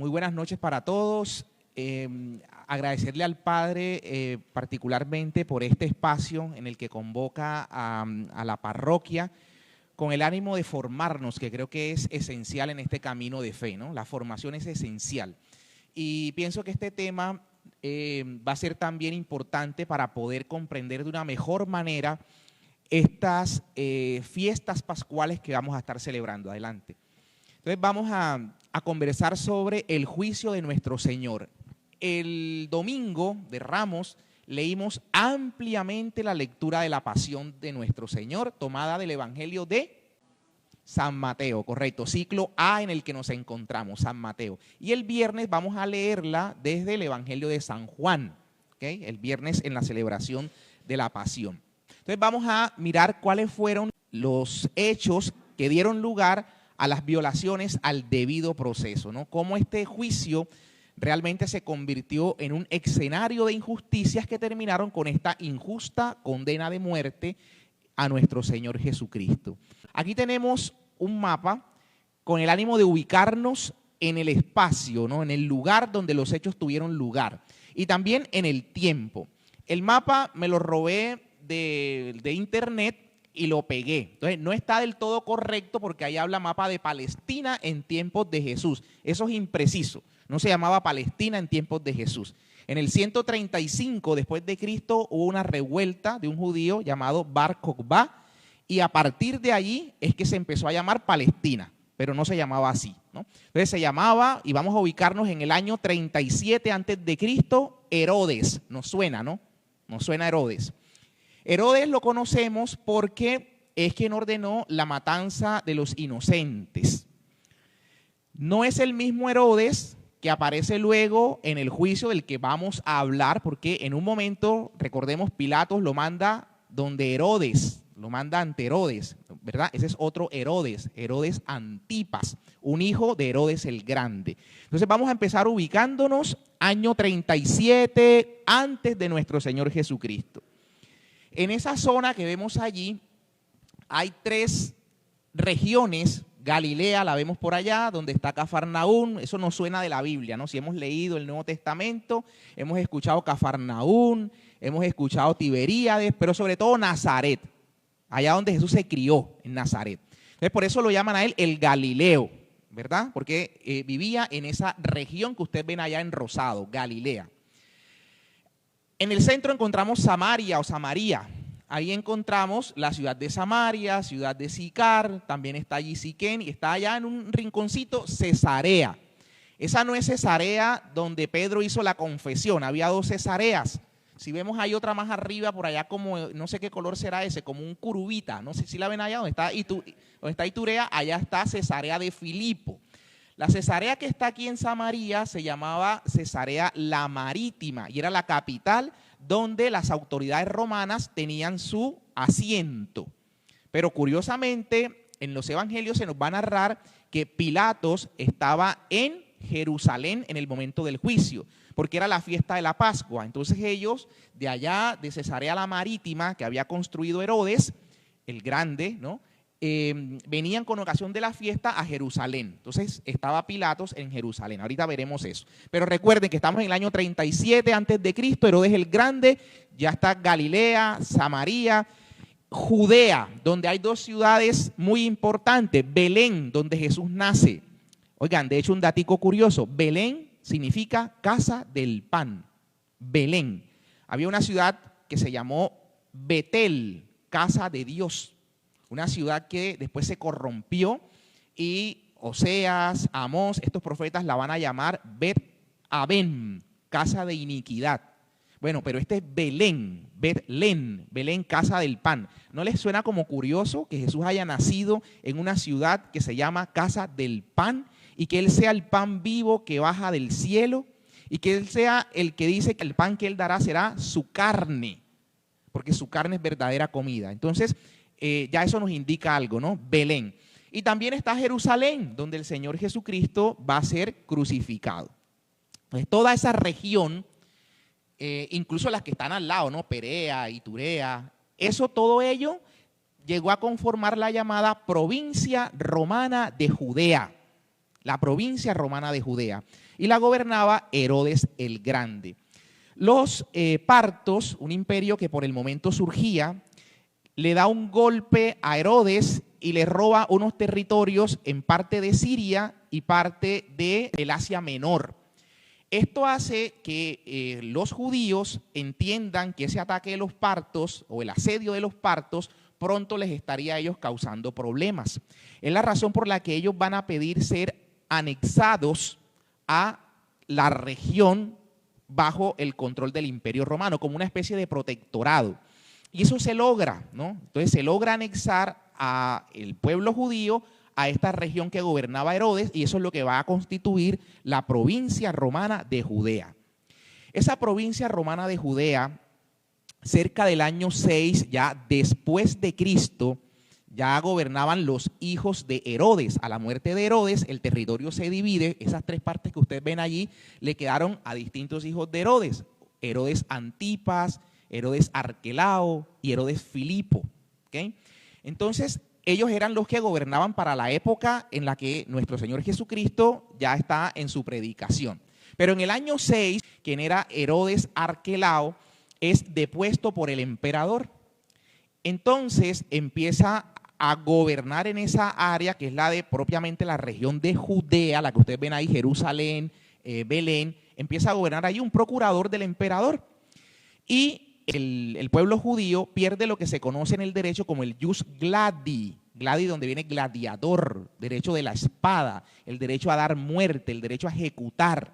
Muy buenas noches para todos. Agradecerle al Padre particularmente por este espacio en el que convoca a la parroquia con el ánimo de formarnos, que creo que es esencial en este camino de fe, ¿no? La formación es esencial. Y pienso que este tema va a ser también importante para poder comprender de una mejor manera estas fiestas pascuales que vamos a estar celebrando. Adelante. Entonces vamos a conversar sobre el juicio de nuestro Señor. El domingo de Ramos leímos ampliamente la lectura de la pasión de nuestro Señor, tomada del Evangelio de San Mateo, correcto, ciclo A en el que nos encontramos, San Mateo. Y el viernes vamos a leerla desde el Evangelio de San Juan, ¿okay? El viernes en la celebración de la pasión. Entonces vamos a mirar cuáles fueron los hechos que dieron lugar a las violaciones al debido proceso, ¿no? Cómo este juicio realmente se convirtió en un escenario de injusticias que terminaron con esta injusta condena de muerte a nuestro Señor Jesucristo. Aquí tenemos un mapa con el ánimo de ubicarnos en el espacio, ¿no? En el lugar donde los hechos tuvieron lugar y también en el tiempo. El mapa me lo robé de internet y lo pegué. Entonces no está del todo correcto porque ahí habla mapa de Palestina en tiempos de Jesús. Eso es impreciso. No se llamaba Palestina en tiempos de Jesús. En el 135 después de Cristo hubo una revuelta de un judío llamado Bar Kokhba y a partir de allí es que se empezó a llamar Palestina, pero no se llamaba así, ¿no? Entonces se llamaba, y vamos a ubicarnos en el año 37 antes de Cristo, Herodes. Nos suena, ¿no? Nos suena Herodes. Herodes lo conocemos porque es quien ordenó la matanza de los inocentes. No es el mismo Herodes que aparece luego en el juicio del que vamos a hablar, porque en un momento, recordemos, Pilatos lo manda donde Herodes, lo manda ante Herodes, ¿verdad? Ese es otro Herodes, Herodes Antipas, un hijo de Herodes el Grande. Entonces vamos a empezar ubicándonos año 37 antes de nuestro Señor Jesucristo. En esa zona que vemos allí hay tres regiones. Galilea la vemos por allá, donde está Cafarnaún. Eso nos suena de la Biblia, ¿no? Si hemos leído el Nuevo Testamento, hemos escuchado Cafarnaún, hemos escuchado Tiberíades, pero sobre todo Nazaret, allá donde Jesús se crió, en Nazaret. Entonces por eso lo llaman a él el Galileo, ¿verdad? Porque vivía en esa región que ustedes ven allá en rosado, Galilea. En el centro encontramos Samaria o Samaria. Ahí encontramos la ciudad de Samaria, ciudad de Sicar, también está allí Siquén y está allá en un rinconcito Cesarea. Esa no es Cesarea donde Pedro hizo la confesión, había dos Cesareas. Si vemos hay otra más arriba por allá como, no sé qué color será ese, como un curubita, no sé si la ven allá donde está Iturea, allá está Cesarea de Filipo. La Cesarea que está aquí en Samaria se llamaba Cesarea la Marítima y era la capital donde las autoridades romanas tenían su asiento. Pero curiosamente, en los evangelios se nos va a narrar que Pilatos estaba en Jerusalén en el momento del juicio, porque era la fiesta de la Pascua. Entonces ellos, de allá, de Cesarea la Marítima, que había construido Herodes, el Grande, ¿no? Venían con ocasión de la fiesta a Jerusalén. Entonces estaba Pilatos en Jerusalén. Ahorita veremos eso. Pero recuerden que estamos en el año 37 antes de Cristo. Herodes el Grande, ya está Galilea, Samaria, Judea, donde hay dos ciudades muy importantes. Belén, donde Jesús nace. Oigan, de hecho un datico curioso. Belén significa casa del pan. Belén. Había una ciudad que se llamó Betel, casa de Dios. Una ciudad que después se corrompió y Oseas, Amós, estos profetas la van a llamar Bet-Aben, casa de iniquidad. Bueno, pero este es Belén, Betlén, Belén, casa del pan. ¿No les suena como curioso que Jesús haya nacido en una ciudad que se llama casa del pan y que Él sea el pan vivo que baja del cielo y que Él sea el que dice que el pan que Él dará será su carne, porque su carne es verdadera comida? Entonces, ya eso nos indica algo, ¿no? Belén. Y también está Jerusalén, donde el Señor Jesucristo va a ser crucificado. Entonces, toda esa región, incluso las que están al lado, ¿no? Perea, Iturea, todo ello llegó a conformar la llamada provincia romana de Judea. la provincia romana de Judea, y la gobernaba Herodes el Grande. Los partos, un imperio que por el momento surgía, le da un golpe a Herodes y le roba unos territorios en parte de Siria y parte del Asia Menor. Esto hace que los judíos entiendan que ese ataque de los partos o el asedio de los partos pronto les estaría a ellos causando problemas. Es la razón por la que ellos van a pedir ser anexados a la región bajo el control del Imperio Romano, como una especie de protectorado. Y eso se logra, ¿no? Entonces se logra anexar al pueblo judío a esta región que gobernaba Herodes, y eso es lo que va a constituir la provincia romana de Judea. Esa provincia romana de Judea, cerca del año 6, ya después de Cristo, ya gobernaban los hijos de Herodes. A la muerte de Herodes, el territorio se divide. Esas tres partes que ustedes ven allí le quedaron a distintos hijos de Herodes. Herodes Antipas, Herodes Arquelao y Herodes Filipo. ¿Okay? Entonces, ellos eran los que gobernaban para la época en la que nuestro Señor Jesucristo ya está en su predicación. Pero en el año 6, quien era Herodes Arquelao, es depuesto por el emperador. Entonces empieza a gobernar en esa área, que es la de propiamente la región de Judea, la que ustedes ven ahí, Jerusalén, Belén. Empieza a gobernar ahí un procurador del emperador. Y el pueblo judío pierde lo que se conoce en el derecho como el jus gladi, gladi donde viene gladiador, derecho de la espada, el derecho a dar muerte, el derecho a ejecutar.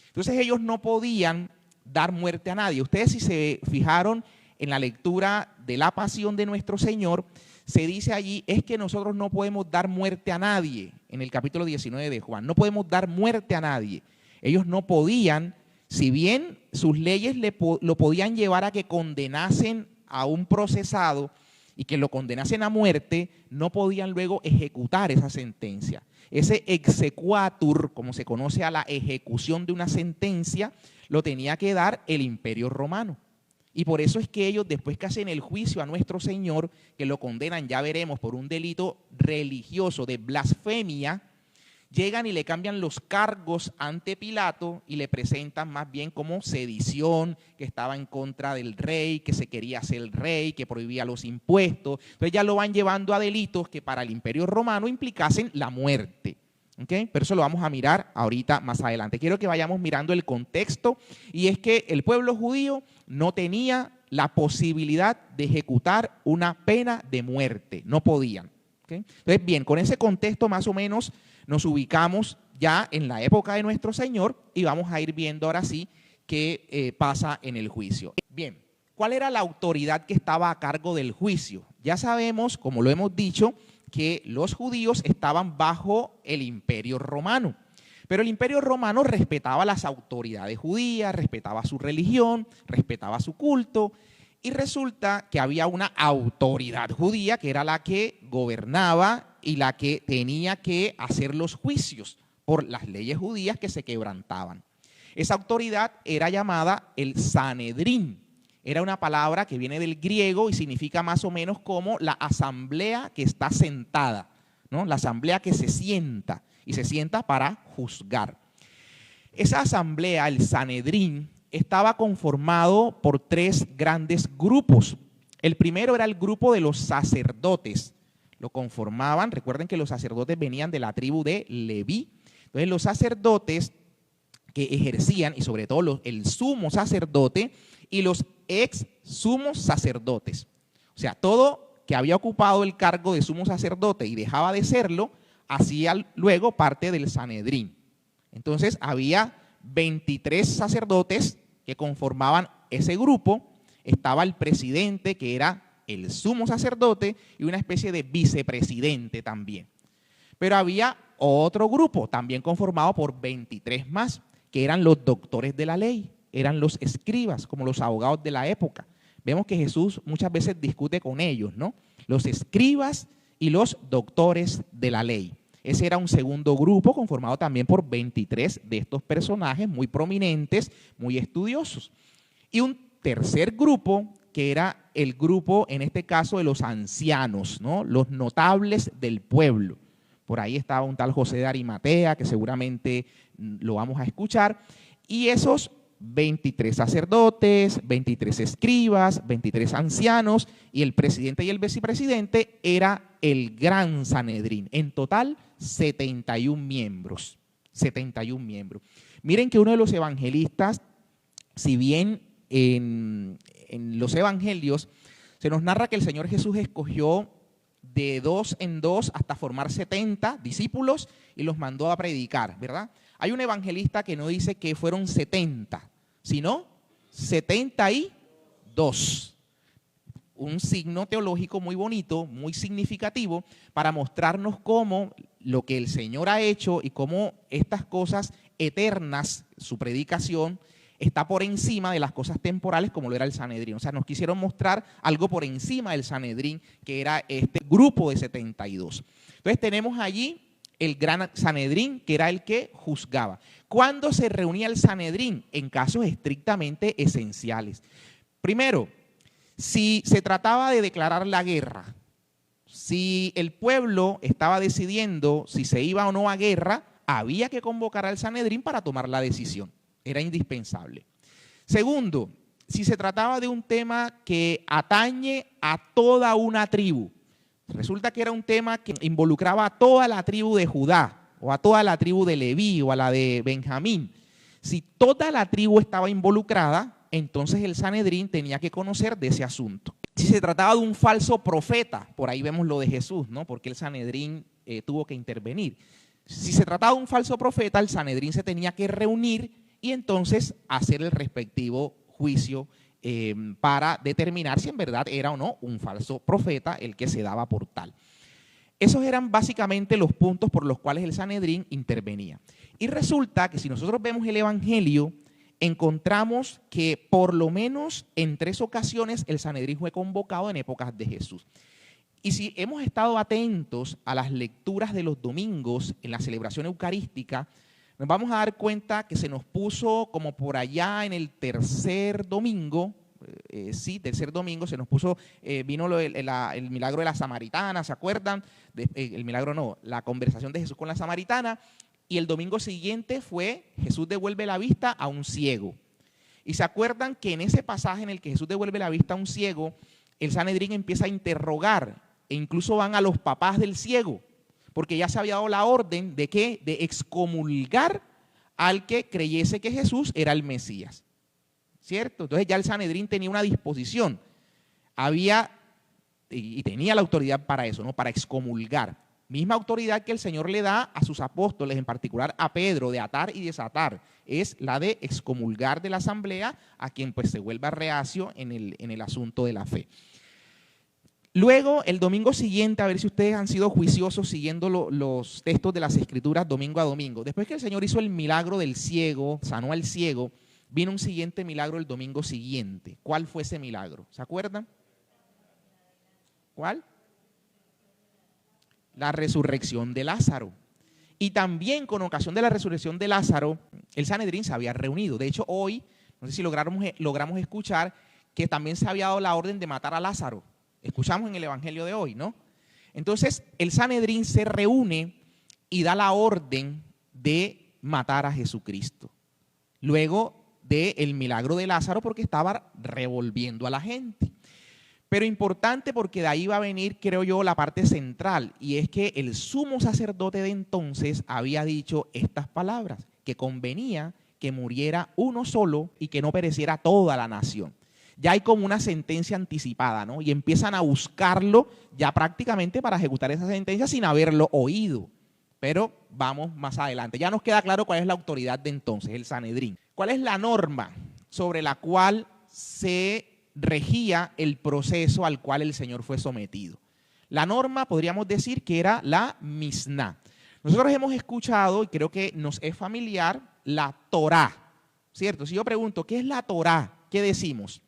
Entonces ellos no podían dar muerte a nadie. Ustedes, si se fijaron en la lectura de la pasión de nuestro Señor, se dice allí es que nosotros no podemos dar muerte a nadie, en el capítulo 19 de Juan, no podemos dar muerte a nadie. Ellos no podían, si bien sus leyes lo podían llevar a que condenasen a un procesado y que lo condenasen a muerte, no podían luego ejecutar esa sentencia. Ese exequatur, como se conoce a la ejecución de una sentencia, lo tenía que dar el Imperio Romano. Y por eso es que ellos, después que hacen el juicio a nuestro Señor, que lo condenan, ya veremos, por un delito religioso de blasfemia, llegan y le cambian los cargos ante Pilato y le presentan más bien como sedición, que estaba en contra del rey, que se quería hacer el rey, que prohibía los impuestos. Entonces ya lo van llevando a delitos que para el Imperio Romano implicasen la muerte. ¿Okay? Pero eso lo vamos a mirar ahorita más adelante. Quiero que vayamos mirando el contexto, y es que el pueblo judío no tenía la posibilidad de ejecutar una pena de muerte, no podían. ¿Okay? Entonces, bien, con ese contexto más o menos nos ubicamos ya en la época de nuestro Señor y vamos a ir viendo ahora sí qué pasa en el juicio. Bien, ¿cuál era la autoridad que estaba a cargo del juicio? Ya sabemos, como lo hemos dicho, que los judíos estaban bajo el Imperio Romano. Pero el Imperio Romano respetaba las autoridades judías, respetaba su religión, respetaba su culto, y resulta que había una autoridad judía que era la que gobernaba y la que tenía que hacer los juicios por las leyes judías que se quebrantaban. Esa autoridad era llamada el Sanedrín. Era una palabra que viene del griego y significa más o menos como la asamblea que está sentada, ¿no? La asamblea que se sienta, y se sienta para juzgar. Esa asamblea, el Sanedrín, estaba conformado por tres grandes grupos. El primero era el grupo de los sacerdotes. Lo conformaban, recuerden que los sacerdotes venían de la tribu de Leví. Entonces los sacerdotes que ejercían, y sobre todo el sumo sacerdote y los ex sumos sacerdotes. O sea, todo que había ocupado el cargo de sumo sacerdote y dejaba de serlo, hacía luego parte del Sanedrín. Entonces había 23 sacerdotes que conformaban ese grupo. Estaba el presidente, que era el sumo sacerdote, y una especie de vicepresidente también. Pero había otro grupo, también conformado por 23 más, que eran los doctores de la ley, eran los escribas, como los abogados de la época. Vemos que Jesús muchas veces discute con ellos, ¿no? Los escribas y los doctores de la ley. Ese era un segundo grupo conformado también por 23 de estos personajes muy prominentes, muy estudiosos. Y un tercer grupo, que era el grupo, en este caso, de los ancianos, ¿no? Los notables del pueblo. por ahí estaba un tal José de Arimatea, que seguramente lo vamos a escuchar, y esos 23 sacerdotes, 23 escribas, 23 ancianos, y el presidente y el vicepresidente era el Gran Sanedrín. En total, 71 miembros. 71 miembros. Miren que uno de los evangelistas, si bien en los evangelios se nos narra que el Señor Jesús escogió de 2 en 2 hasta formar 70 discípulos y los mandó a predicar, ¿verdad? Hay un evangelista que no dice que fueron 70, sino 72. Un signo teológico muy bonito, muy significativo, para mostrarnos cómo lo que el Señor ha hecho y cómo estas cosas eternas, su predicación, está por encima de las cosas temporales como lo era el Sanedrín. O sea, nos quisieron mostrar algo por encima del Sanedrín, que era este grupo de 72. Entonces tenemos allí el Gran Sanedrín, que era el que juzgaba. ¿Cuándo se reunía el Sanedrín? En casos estrictamente esenciales. Primero, si se trataba de declarar la guerra, si el pueblo estaba decidiendo si se iba o no a guerra, había que convocar al Sanedrín para tomar la decisión. Era indispensable. Segundo, si se trataba de un tema que atañe a toda una tribu, resulta que era un tema que involucraba a toda la tribu de Judá, o a toda la tribu de Leví, o a la de Benjamín. Si toda la tribu estaba involucrada, entonces el Sanedrín tenía que conocer de ese asunto. Si se trataba de un falso profeta, por ahí vemos lo de Jesús, ¿no? Porque el Sanedrín tuvo que intervenir. Si se trataba de un falso profeta, el Sanedrín se tenía que reunir y entonces hacer el respectivo juicio para determinar si en verdad era o no un falso profeta el que se daba por tal. Esos eran básicamente los puntos por los cuales el Sanedrín intervenía. Y resulta que si nosotros vemos el Evangelio, encontramos que por lo menos en 3 ocasiones el Sanedrín fue convocado en épocas de Jesús. Y si hemos estado atentos a las lecturas de los domingos en la celebración eucarística, nos vamos a dar cuenta que se nos puso como por allá en el tercer domingo, tercer domingo, se nos puso, vino el milagro de la samaritana, ¿se acuerdan? El milagro no, la conversación de Jesús con la samaritana. Y el domingo siguiente fue Jesús devuelve la vista a un ciego. Y se acuerdan que en ese pasaje en el que Jesús devuelve la vista a un ciego, el Sanedrín empieza a interrogar e incluso van a los papás del ciego, porque ya se había dado la orden de ¿qué? De excomulgar al que creyese que Jesús era el Mesías. ¿Cierto? Entonces ya el Sanedrín tenía una disposición, había y tenía la autoridad para eso, ¿no? Para excomulgar. Misma autoridad que el Señor le da a sus apóstoles, en particular a Pedro, de atar y desatar. Es la de excomulgar de la asamblea a quien pues se vuelva reacio en el asunto de la fe. Luego, el domingo siguiente, a ver si ustedes han sido juiciosos siguiendo los textos de las Escrituras domingo a domingo. Después que el Señor hizo el milagro del ciego, sanó al ciego, vino un siguiente milagro el domingo siguiente. ¿Cuál fue ese milagro? ¿Se acuerdan? ¿Cuál? La resurrección de Lázaro. Y también con ocasión de la resurrección de Lázaro, el Sanedrín se había reunido. De hecho, hoy, no sé si logramos escuchar que también se había dado la orden de matar a Lázaro. Escuchamos en el Evangelio de hoy, ¿no? Entonces, el Sanedrín se reúne y da la orden de matar a Jesucristo. Luego del milagro de Lázaro, porque estaba revolviendo a la gente. Pero importante porque de ahí va a venir, creo yo, la parte central, y es que el sumo sacerdote de entonces había dicho estas palabras, que convenía que muriera uno solo y que no pereciera toda la nación. Ya hay como una sentencia anticipada, ¿no? Y empiezan a buscarlo ya prácticamente para ejecutar esa sentencia sin haberlo oído. Pero vamos más adelante. Ya nos queda claro cuál es la autoridad de entonces, el Sanedrín. ¿Cuál es la norma sobre la cual se regía el proceso al cual el Señor fue sometido? La norma, podríamos decir que era la Misná. Nosotros hemos escuchado, y creo que nos es familiar, la Torá, ¿cierto? Si yo pregunto, ¿qué es la Torá? ¿Qué decimos?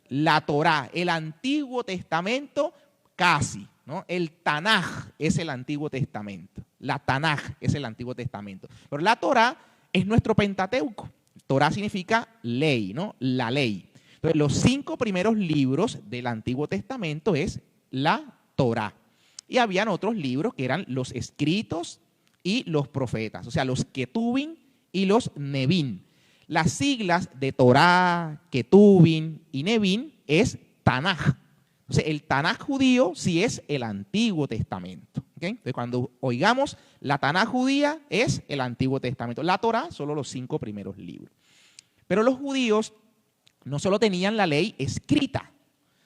La Torá, el Antiguo Testamento casi, ¿no? El Tanaj es el Antiguo Testamento. La Tanaj es el Antiguo Testamento. Pero la Torá es nuestro Pentateuco. Torá significa ley, ¿no? La ley. Entonces, los 5 primeros libros del Antiguo Testamento es la Torá. y habían otros libros que eran los escritos y los profetas, o sea, los Ketuvim y los Nevim. Las siglas de Torá, Ketuvim y Nevim es Tanaj. Entonces, el Tanaj judío sí es el Antiguo Testamento. ¿Okay? Entonces, cuando oigamos la Tanaj judía es el Antiguo Testamento. La Torá, solo los 5 primeros libros. Pero los judíos no solo tenían la ley escrita,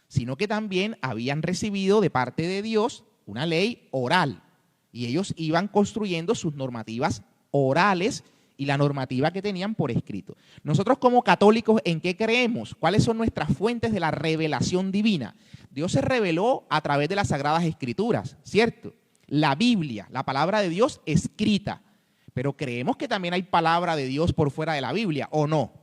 sino que también habían recibido de parte de Dios una ley oral. Y ellos iban construyendo sus normativas orales y la normativa que tenían por escrito. Nosotros como católicos, ¿en qué creemos? ¿Cuáles son nuestras fuentes de la revelación divina? Dios se reveló a través de las Sagradas Escrituras, ¿cierto? La Biblia, la palabra de Dios escrita. Pero creemos que también hay palabra de Dios por fuera de la Biblia, ¿o no?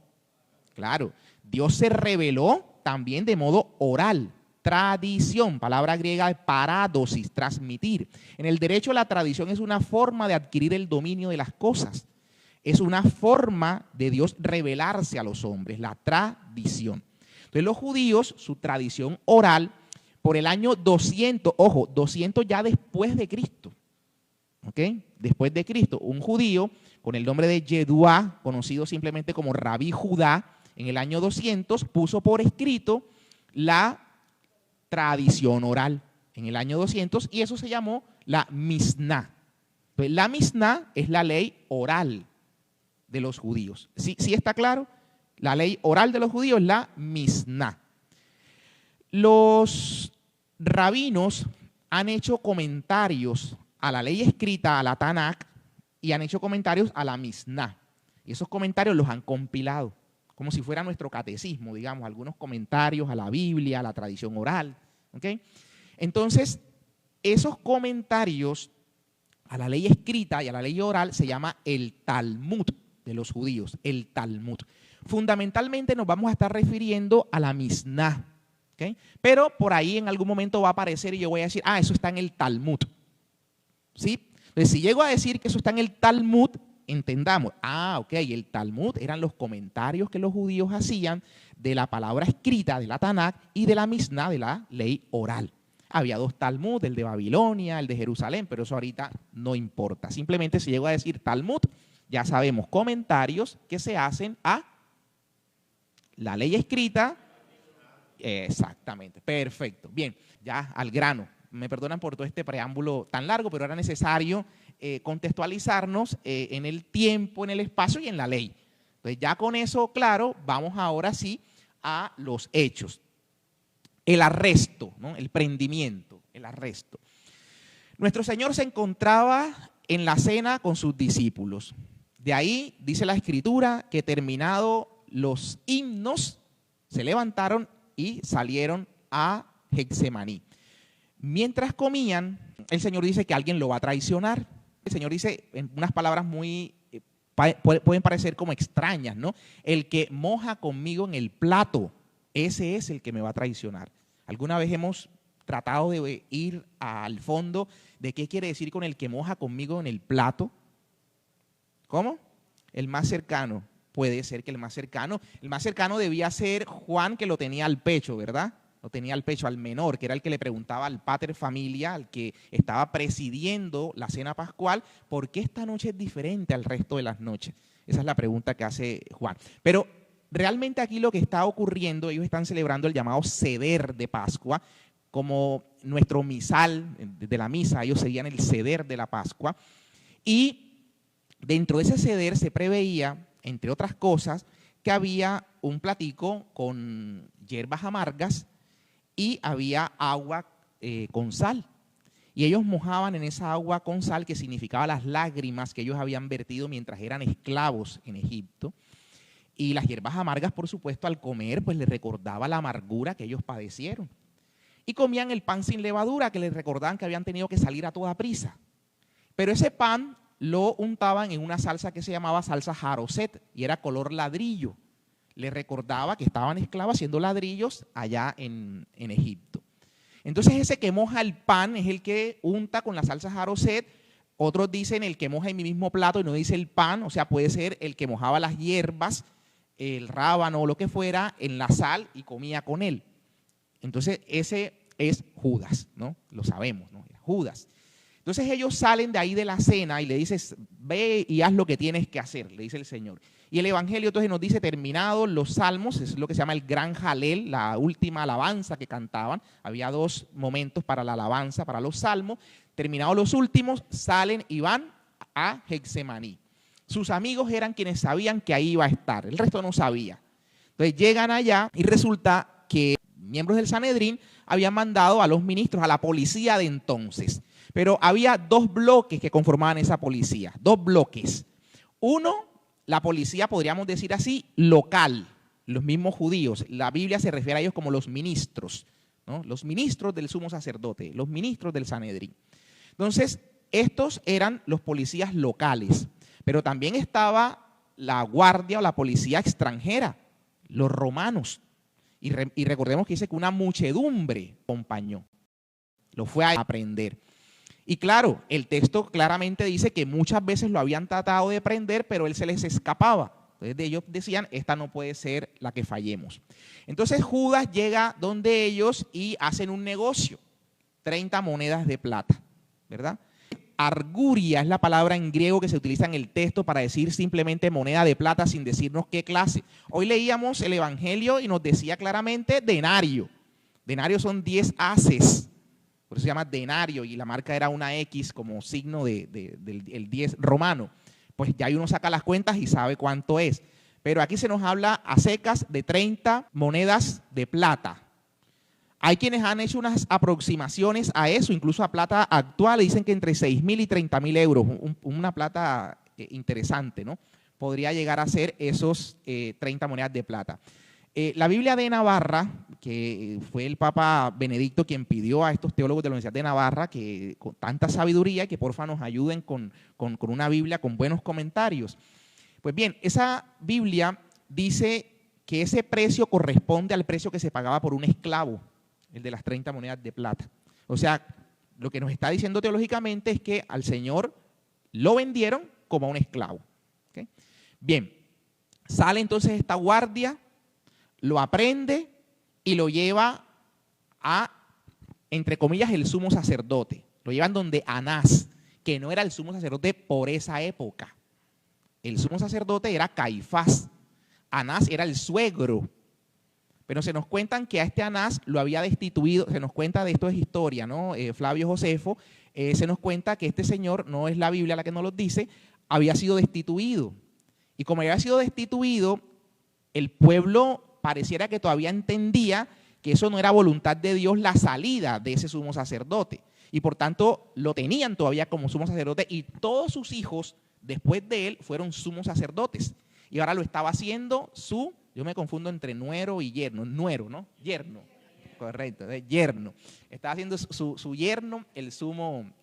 Claro, Dios se reveló también de modo oral. Tradición, palabra griega de paradosis, transmitir. En el derecho, la tradición es una forma de adquirir el dominio de las cosas. Es una forma de Dios revelarse a los hombres, la tradición. Entonces los judíos, su tradición oral, por el año 200, ojo, 200 ya después de Cristo, ¿ok? Después de Cristo, un judío con el nombre de Yeduá, conocido simplemente como Rabí Judá, en el año 200 puso por escrito la tradición oral, en el año 200, y eso se llamó la Misná. Entonces, la Misná es la ley oral de los judíos. ¿Sí está claro? La ley oral de los judíos es la Misná. Los rabinos han hecho comentarios a la ley escrita, a la Tanaj, y han hecho comentarios a la Misná. Y esos comentarios los han compilado, como si fuera nuestro catecismo, digamos, algunos comentarios a la Biblia, a la tradición oral. ¿Okay? Entonces, esos comentarios a la ley escrita y a la ley oral se llama el Talmud de los judíos, el Talmud. Fundamentalmente nos vamos a estar refiriendo a la Misná, ¿okay? Pero por ahí en algún momento va a aparecer y yo voy a decir, eso está en el Talmud, ¿sí? Entonces, si llego a decir que eso está en el Talmud, entendamos, ok, el Talmud eran los comentarios que los judíos hacían de la palabra escrita, de la Tanaj, y de la Misná, de la ley oral. Había 2 Talmud, el de Babilonia, el de Jerusalén, pero eso ahorita no importa. Simplemente si llego a decir Talmud, ya sabemos, comentarios que se hacen a la ley escrita. Exactamente, perfecto. Bien, ya al grano. Me perdonan por todo este preámbulo tan largo, pero era necesario contextualizarnos en el tiempo, en el espacio y en la ley. Entonces ya con eso claro, vamos ahora sí a los hechos. El arresto, ¿no? El prendimiento, el arresto. Nuestro Señor se encontraba en la cena con sus discípulos. De ahí dice la Escritura que terminado los himnos, se levantaron y salieron a Getsemaní. Mientras comían, el Señor dice que alguien lo va a traicionar. El Señor dice en unas palabras muy, pueden parecer como extrañas, ¿no? El que moja conmigo en el plato, ese es el que me va a traicionar. ¿Alguna vez hemos tratado de ir al fondo de qué quiere decir con el que moja conmigo en el plato? ¿Cómo? El más cercano. Puede ser que el más cercano debía ser Juan, que lo tenía al pecho, ¿verdad? Lo tenía al pecho, al menor, que era el que le preguntaba al pater familia, al que estaba presidiendo la cena pascual, ¿por qué esta noche es diferente al resto de las noches? Esa es la pregunta que hace Juan. Pero realmente aquí lo que está ocurriendo, ellos están celebrando el llamado Seder de Pascua, como nuestro misal de la misa, ellos seguían el Seder de la Pascua, y dentro de ese Seder se preveía, entre otras cosas, que había un platico con hierbas amargas y había agua con sal. Y ellos mojaban en esa agua con sal, que significaba las lágrimas que ellos habían vertido mientras eran esclavos en Egipto. Y las hierbas amargas, por supuesto, al comer, pues les recordaba la amargura que ellos padecieron. Y comían el pan sin levadura, que les recordaban que habían tenido que salir a toda prisa. Pero ese pan lo untaban en una salsa que se llamaba salsa jaroset y era color ladrillo. Les recordaba que estaban esclavos haciendo ladrillos allá en Egipto. Entonces ese que moja el pan es el que unta con la salsa jaroset. Otros dicen el que moja en mi mismo plato y no dice el pan, o sea, puede ser el que mojaba las hierbas, el rábano o lo que fuera, en la sal y comía con él. Entonces ese es Judas, ¿no? Lo sabemos, ¿no? Era Judas. Entonces ellos salen de ahí de la cena y le dices, ve y haz lo que tienes que hacer, le dice el Señor. Y el Evangelio entonces nos dice, terminados los salmos, es lo que se llama el gran jalel, la última alabanza que cantaban. Había 2 momentos para la alabanza, para los salmos. Terminados los últimos, salen y van a Getsemaní. Sus amigos eran quienes sabían que ahí iba a estar, el resto no sabía. Entonces llegan allá y resulta que miembros del Sanedrín habían mandado a los ministros, a la policía de entonces. Pero había 2 bloques que conformaban esa policía, 2 bloques. Uno, la policía, podríamos decir así, local, los mismos judíos. La Biblia se refiere a ellos como los ministros, ¿no? Los ministros del sumo sacerdote, los ministros del Sanedrín. Entonces, estos eran los policías locales, pero también estaba la guardia o la policía extranjera, los romanos. Y recordemos que dice que una muchedumbre acompañó, lo fue a aprender. Y claro, el texto claramente dice que muchas veces lo habían tratado de prender, pero él se les escapaba. Entonces ellos decían, esta no puede ser la que fallemos. Entonces Judas llega donde ellos y hacen un negocio, 30 monedas de plata, ¿verdad? Arguria es la palabra en griego que se utiliza en el texto para decir simplemente moneda de plata sin decirnos qué clase. Hoy leíamos el Evangelio y nos decía claramente denario. Denario son 10 haces. Por eso se llama denario y la marca era una X como signo del 10 romano. Pues ya uno saca las cuentas y sabe cuánto es. Pero aquí se nos habla a secas de 30 monedas de plata. Hay quienes han hecho unas aproximaciones a eso, incluso a plata actual, y dicen que entre 6.000 y 30.000 euros, una plata interesante, ¿no? Podría llegar a ser esos 30 monedas de plata. La Biblia de Navarra, que fue el Papa Benedicto quien pidió a estos teólogos de la Universidad de Navarra que con tanta sabiduría que porfa nos ayuden con una Biblia con buenos comentarios. Pues bien, esa Biblia dice que ese precio corresponde al precio que se pagaba por un esclavo, el de las 30 monedas de plata. O sea, lo que nos está diciendo teológicamente es que al Señor lo vendieron como a un esclavo. ¿Okay? Bien, sale entonces esta guardia, lo aprende y lo lleva a, entre comillas, el sumo sacerdote. Lo llevan donde Anás, que no era el sumo sacerdote por esa época. El sumo sacerdote era Caifás. Anás era el suegro. Pero se nos cuentan que a este Anás lo había destituido, se nos cuenta de esto es historia, ¿no? Flavio Josefo, se nos cuenta que este señor, no es la Biblia la que nos lo dice, había sido destituido. Y como había sido destituido, el pueblo pareciera que todavía entendía que eso no era voluntad de Dios la salida de ese sumo sacerdote. Y por tanto lo tenían todavía como sumo sacerdote y todos sus hijos después de él fueron sumos sacerdotes. Y ahora lo estaba haciendo yo me confundo entre nuero y yerno, nuero, ¿no? Yerno, correcto, yerno. Estaba haciendo su yerno el sumo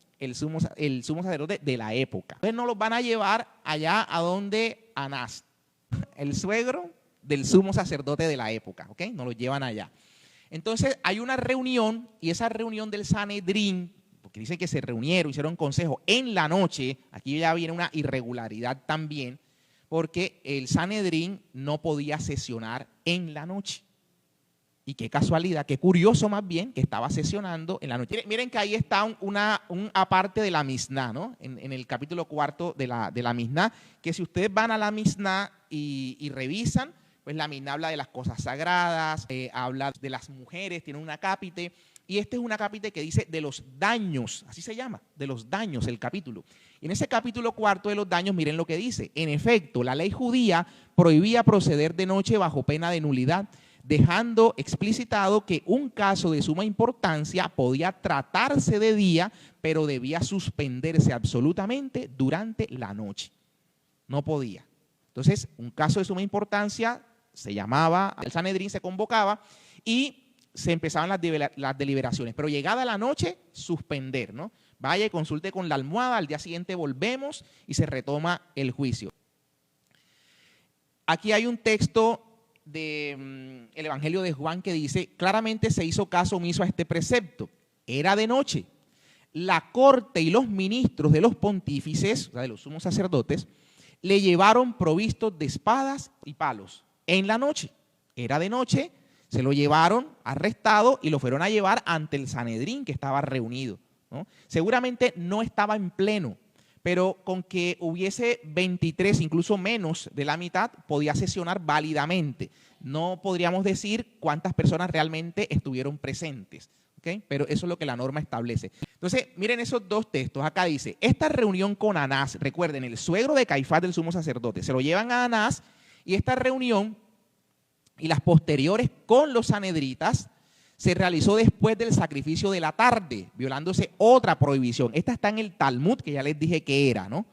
sacerdote de la época. Entonces nos los van a llevar allá a donde Anás, el suegro del sumo sacerdote de la época, ¿ok? Nos lo llevan allá. Entonces hay una reunión y esa reunión del Sanedrín, porque dicen que se reunieron, hicieron consejo en la noche, aquí ya viene una irregularidad también, porque el Sanedrín no podía sesionar en la noche. Y qué casualidad, qué curioso más bien que estaba sesionando en la noche. Miren que ahí está un aparte de la Misná, ¿no? En el capítulo 4 de la Misná, que si ustedes van a la Misná y revisan, pues la Misná habla de las cosas sagradas, habla de las mujeres, tiene un acápite, y este es un acápite que dice de los daños, así se llama, de los daños el capítulo. Y en ese capítulo 4 de los daños, miren lo que dice. En efecto, la ley judía prohibía proceder de noche bajo pena de nulidad, dejando explicitado que un caso de suma importancia podía tratarse de día, pero debía suspenderse absolutamente durante la noche. No podía. Entonces, un caso de suma importancia se llamaba, el Sanedrín se convocaba y se empezaban las deliberaciones, pero llegada la noche, suspender, ¿no? Vaya y consulte con la almohada, al día siguiente volvemos y se retoma el juicio. Aquí hay un texto del Evangelio de Juan que dice, claramente se hizo caso omiso a este precepto, era de noche. La corte y los ministros de los pontífices, o sea, de los sumos sacerdotes, le llevaron provistos de espadas y palos en la noche. Era de noche, se lo llevaron arrestado y lo fueron a llevar ante el Sanedrín que estaba reunido ¿no? Seguramente no estaba en pleno, pero con que hubiese 23, incluso menos de la mitad, podía sesionar válidamente. No podríamos decir cuántas personas realmente estuvieron presentes, ¿okay? Pero eso es lo que la norma establece. Entonces, miren esos dos textos. Acá dice, esta reunión con Anás, recuerden, el suegro de Caifás del sumo sacerdote, se lo llevan a Anás, y esta reunión y las posteriores con los sanhedritas se realizó después del sacrificio de la tarde, violándose otra prohibición. Esta está en el Talmud, que ya les dije que era, ¿no?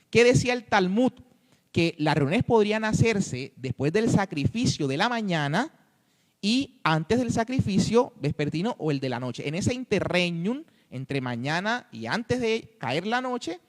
¿Qué decía el Talmud? Que las reuniones podrían hacerse después del sacrificio de la mañana y antes del sacrificio vespertino o el de la noche. En ese interregnum, entre mañana y antes de caer la noche,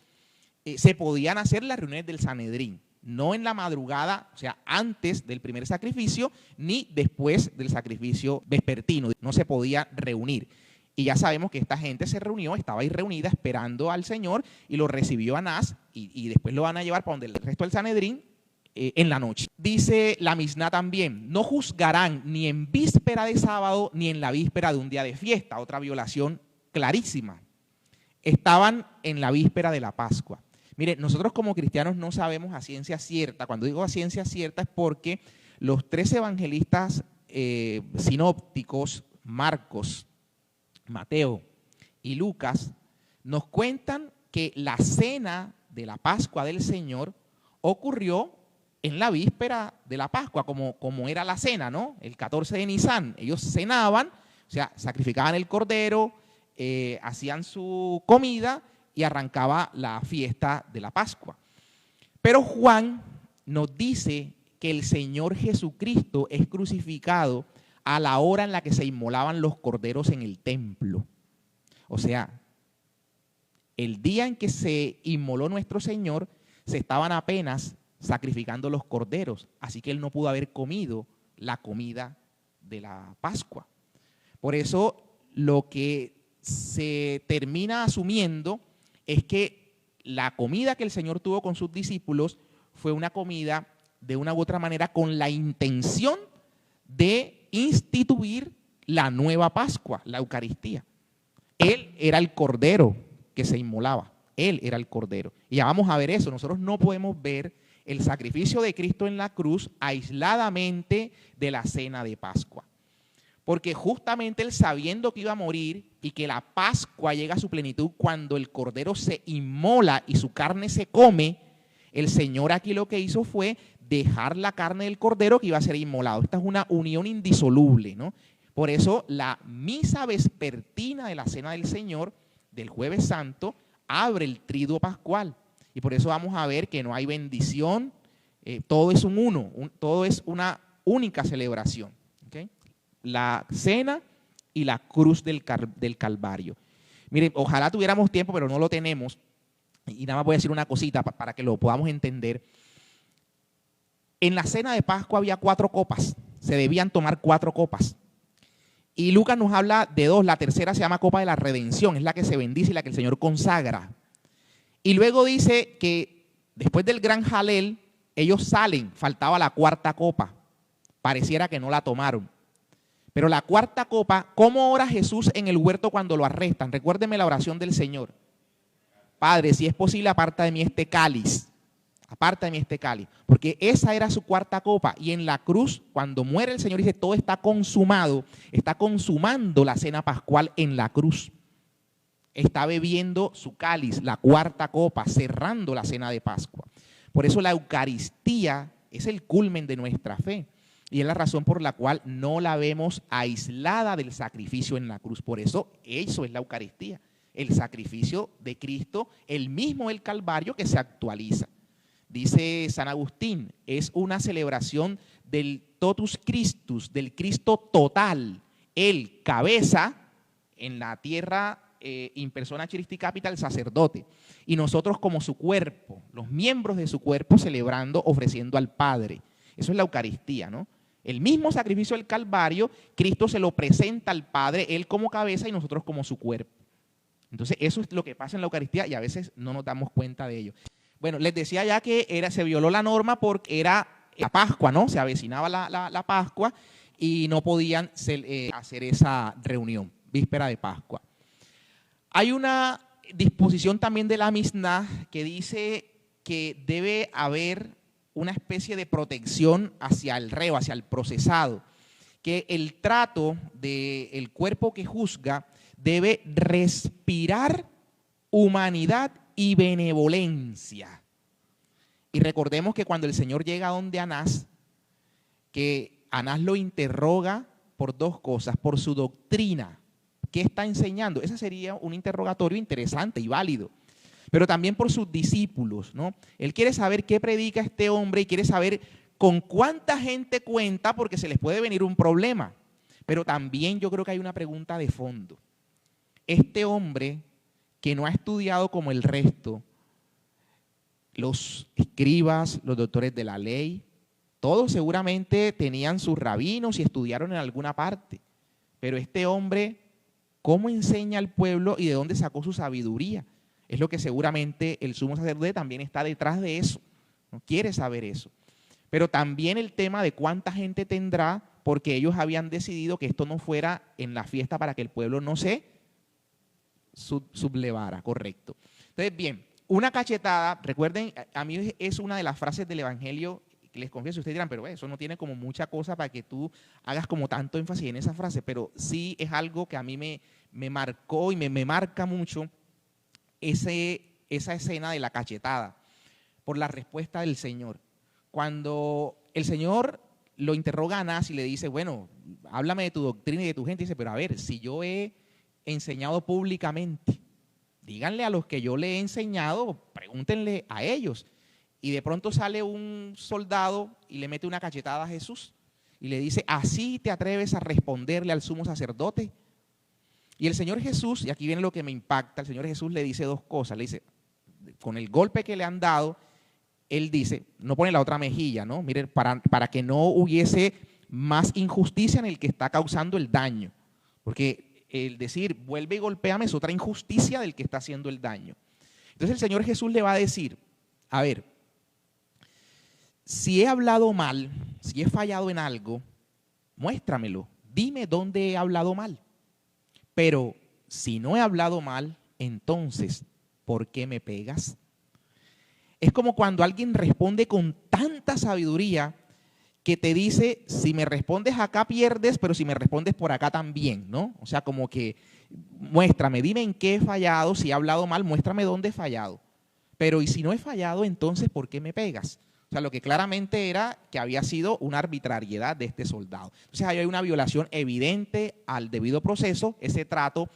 se podían hacer las reuniones del Sanedrín. No en la madrugada, o sea, antes del primer sacrificio, ni después del sacrificio vespertino. No se podía reunir. Y ya sabemos que esta gente se reunió, estaba ahí reunida esperando al Señor y lo recibió Anás y después lo van a llevar para donde el resto del Sanedrín en la noche. Dice la Misná también, no juzgarán ni en víspera de sábado ni en la víspera de un día de fiesta. Otra violación clarísima. Estaban en la víspera de la Pascua. Mire, nosotros como cristianos no sabemos a ciencia cierta. Cuando digo a ciencia cierta es porque los tres evangelistas sinópticos, Marcos, Mateo y Lucas, nos cuentan que la cena de la Pascua del Señor ocurrió en la víspera de la Pascua, como era la cena, ¿no? El 14 de Nisán. Ellos cenaban, o sea, sacrificaban el cordero, hacían su comida y arrancaba la fiesta de la Pascua. Pero Juan nos dice que el Señor Jesucristo es crucificado a la hora en la que se inmolaban los corderos en el templo. O sea, el día en que se inmoló nuestro Señor, se estaban apenas sacrificando los corderos, así que Él no pudo haber comido la comida de la Pascua. Por eso lo que se termina asumiendo es que la comida que el Señor tuvo con sus discípulos fue una comida de una u otra manera con la intención de instituir la nueva Pascua, la Eucaristía. Él era el cordero que se inmolaba, Él era el cordero. Y ya vamos a ver eso, nosotros no podemos ver el sacrificio de Cristo en la cruz aisladamente de la cena de Pascua. Porque justamente Él, sabiendo que iba a morir y que la Pascua llega a su plenitud cuando el cordero se inmola y su carne se come, el Señor aquí lo que hizo fue dejar la carne del cordero que iba a ser inmolado. Esta es una unión indisoluble, ¿no? Por eso la misa vespertina de la Cena del Señor, del Jueves Santo, abre el triduo pascual. Y por eso vamos a ver que no hay bendición, todo es un uno, todo es una única celebración. ¿Okay? La cena y la cruz del Calvario. Miren, ojalá tuviéramos tiempo, pero no lo tenemos. Y nada más voy a decir una cosita para que lo podamos entender. En la cena de Pascua había 4 copas, se debían tomar 4 copas. Y Lucas nos habla de 2, la tercera se llama copa de la redención, es la que se bendice y la que el Señor consagra. Y luego dice que después del gran jalel, ellos salen, faltaba la 4ª copa, pareciera que no la tomaron. Pero la 4ª copa, ¿cómo ora Jesús en el huerto cuando lo arrestan? Recuérdeme la oración del Señor. Padre, si es posible, aparta de mí este cáliz. Aparta de mí este cáliz. Porque esa era su 4ª copa. Y en la cruz, cuando muere el Señor, dice, todo está consumado. Está consumando la cena pascual en la cruz. Está bebiendo su cáliz, la 4ª copa, cerrando la cena de Pascua. Por eso la Eucaristía es el culmen de nuestra fe. Y es la razón por la cual no la vemos aislada del sacrificio en la cruz. Por eso es la Eucaristía. El sacrificio de Cristo, el mismo el Calvario que se actualiza. Dice San Agustín, es una celebración del totus Christus, del Cristo total. Él, cabeza, en la tierra in persona Christi Capital, sacerdote. Y nosotros como su cuerpo, los miembros de su cuerpo celebrando, ofreciendo al Padre. Eso es la Eucaristía, ¿no? El mismo sacrificio del Calvario, Cristo se lo presenta al Padre, Él como cabeza y nosotros como su cuerpo. Entonces eso es lo que pasa en la Eucaristía y a veces no nos damos cuenta de ello. Bueno, les decía ya que se violó la norma porque era la Pascua, ¿no? Se avecinaba la Pascua y no podían hacer esa reunión, víspera de Pascua. Hay una disposición también de la Misná que dice que debe haber una especie de protección hacia el reo, hacia el procesado, que el trato del cuerpo que juzga debe respirar humanidad y benevolencia. Y recordemos que cuando el Señor llega a donde Anás, que Anás lo interroga por dos cosas, por su doctrina, ¿qué está enseñando? Ese sería un interrogatorio interesante y válido, pero también por sus discípulos, ¿no? Él quiere saber qué predica este hombre y quiere saber con cuánta gente cuenta porque se les puede venir un problema. Pero también yo creo que hay una pregunta de fondo. Este hombre que no ha estudiado como el resto, los escribas, los doctores de la ley, todos seguramente tenían sus rabinos y estudiaron en alguna parte. Pero este hombre, ¿cómo enseña al pueblo y de dónde sacó su sabiduría? Es lo que seguramente el sumo sacerdote también está detrás de eso. No quiere saber eso. Pero también el tema de cuánta gente tendrá, porque ellos habían decidido que esto no fuera en la fiesta para que el pueblo no se sublevara, correcto. Entonces, bien, una cachetada, recuerden, a mí es una de las frases del Evangelio, que les confieso, ustedes dirán, pero eso no tiene como mucha cosa para que tú hagas como tanto énfasis en esa frase, pero sí es algo que a mí me marcó y me marca mucho esa escena de la cachetada, por la respuesta del Señor. Cuando el Señor lo interroga a Anás y le dice, bueno, háblame de tu doctrina y de tu gente, dice, pero a ver, si yo he enseñado públicamente, díganle a los que yo le he enseñado, pregúntenle a ellos. Y de pronto sale un soldado y le mete una cachetada a Jesús y le dice, ¿así te atreves a responderle al sumo sacerdote? Y el Señor Jesús, y aquí viene lo que me impacta, el Señor Jesús le dice dos cosas, le dice, con el golpe que le han dado, él dice, no pone la otra mejilla, ¿no? Miren, para que no hubiese más injusticia en el que está causando el daño. Porque el decir, vuelve y golpéame es otra injusticia del que está haciendo el daño. Entonces el Señor Jesús le va a decir, a ver, si he hablado mal, si he fallado en algo, muéstramelo, dime dónde he hablado mal. Pero si no he hablado mal, entonces, ¿por qué me pegas? Es como cuando alguien responde con tanta sabiduría que te dice, si me respondes acá pierdes, pero si me respondes por acá también, ¿no? O sea, como que muéstrame, dime en qué he fallado, si he hablado mal, muéstrame dónde he fallado. Pero y si no he fallado, entonces, ¿por qué me pegas? O sea, lo que claramente era que había sido una arbitrariedad de este soldado. Entonces, ahí hay una violación evidente al debido proceso, ese trato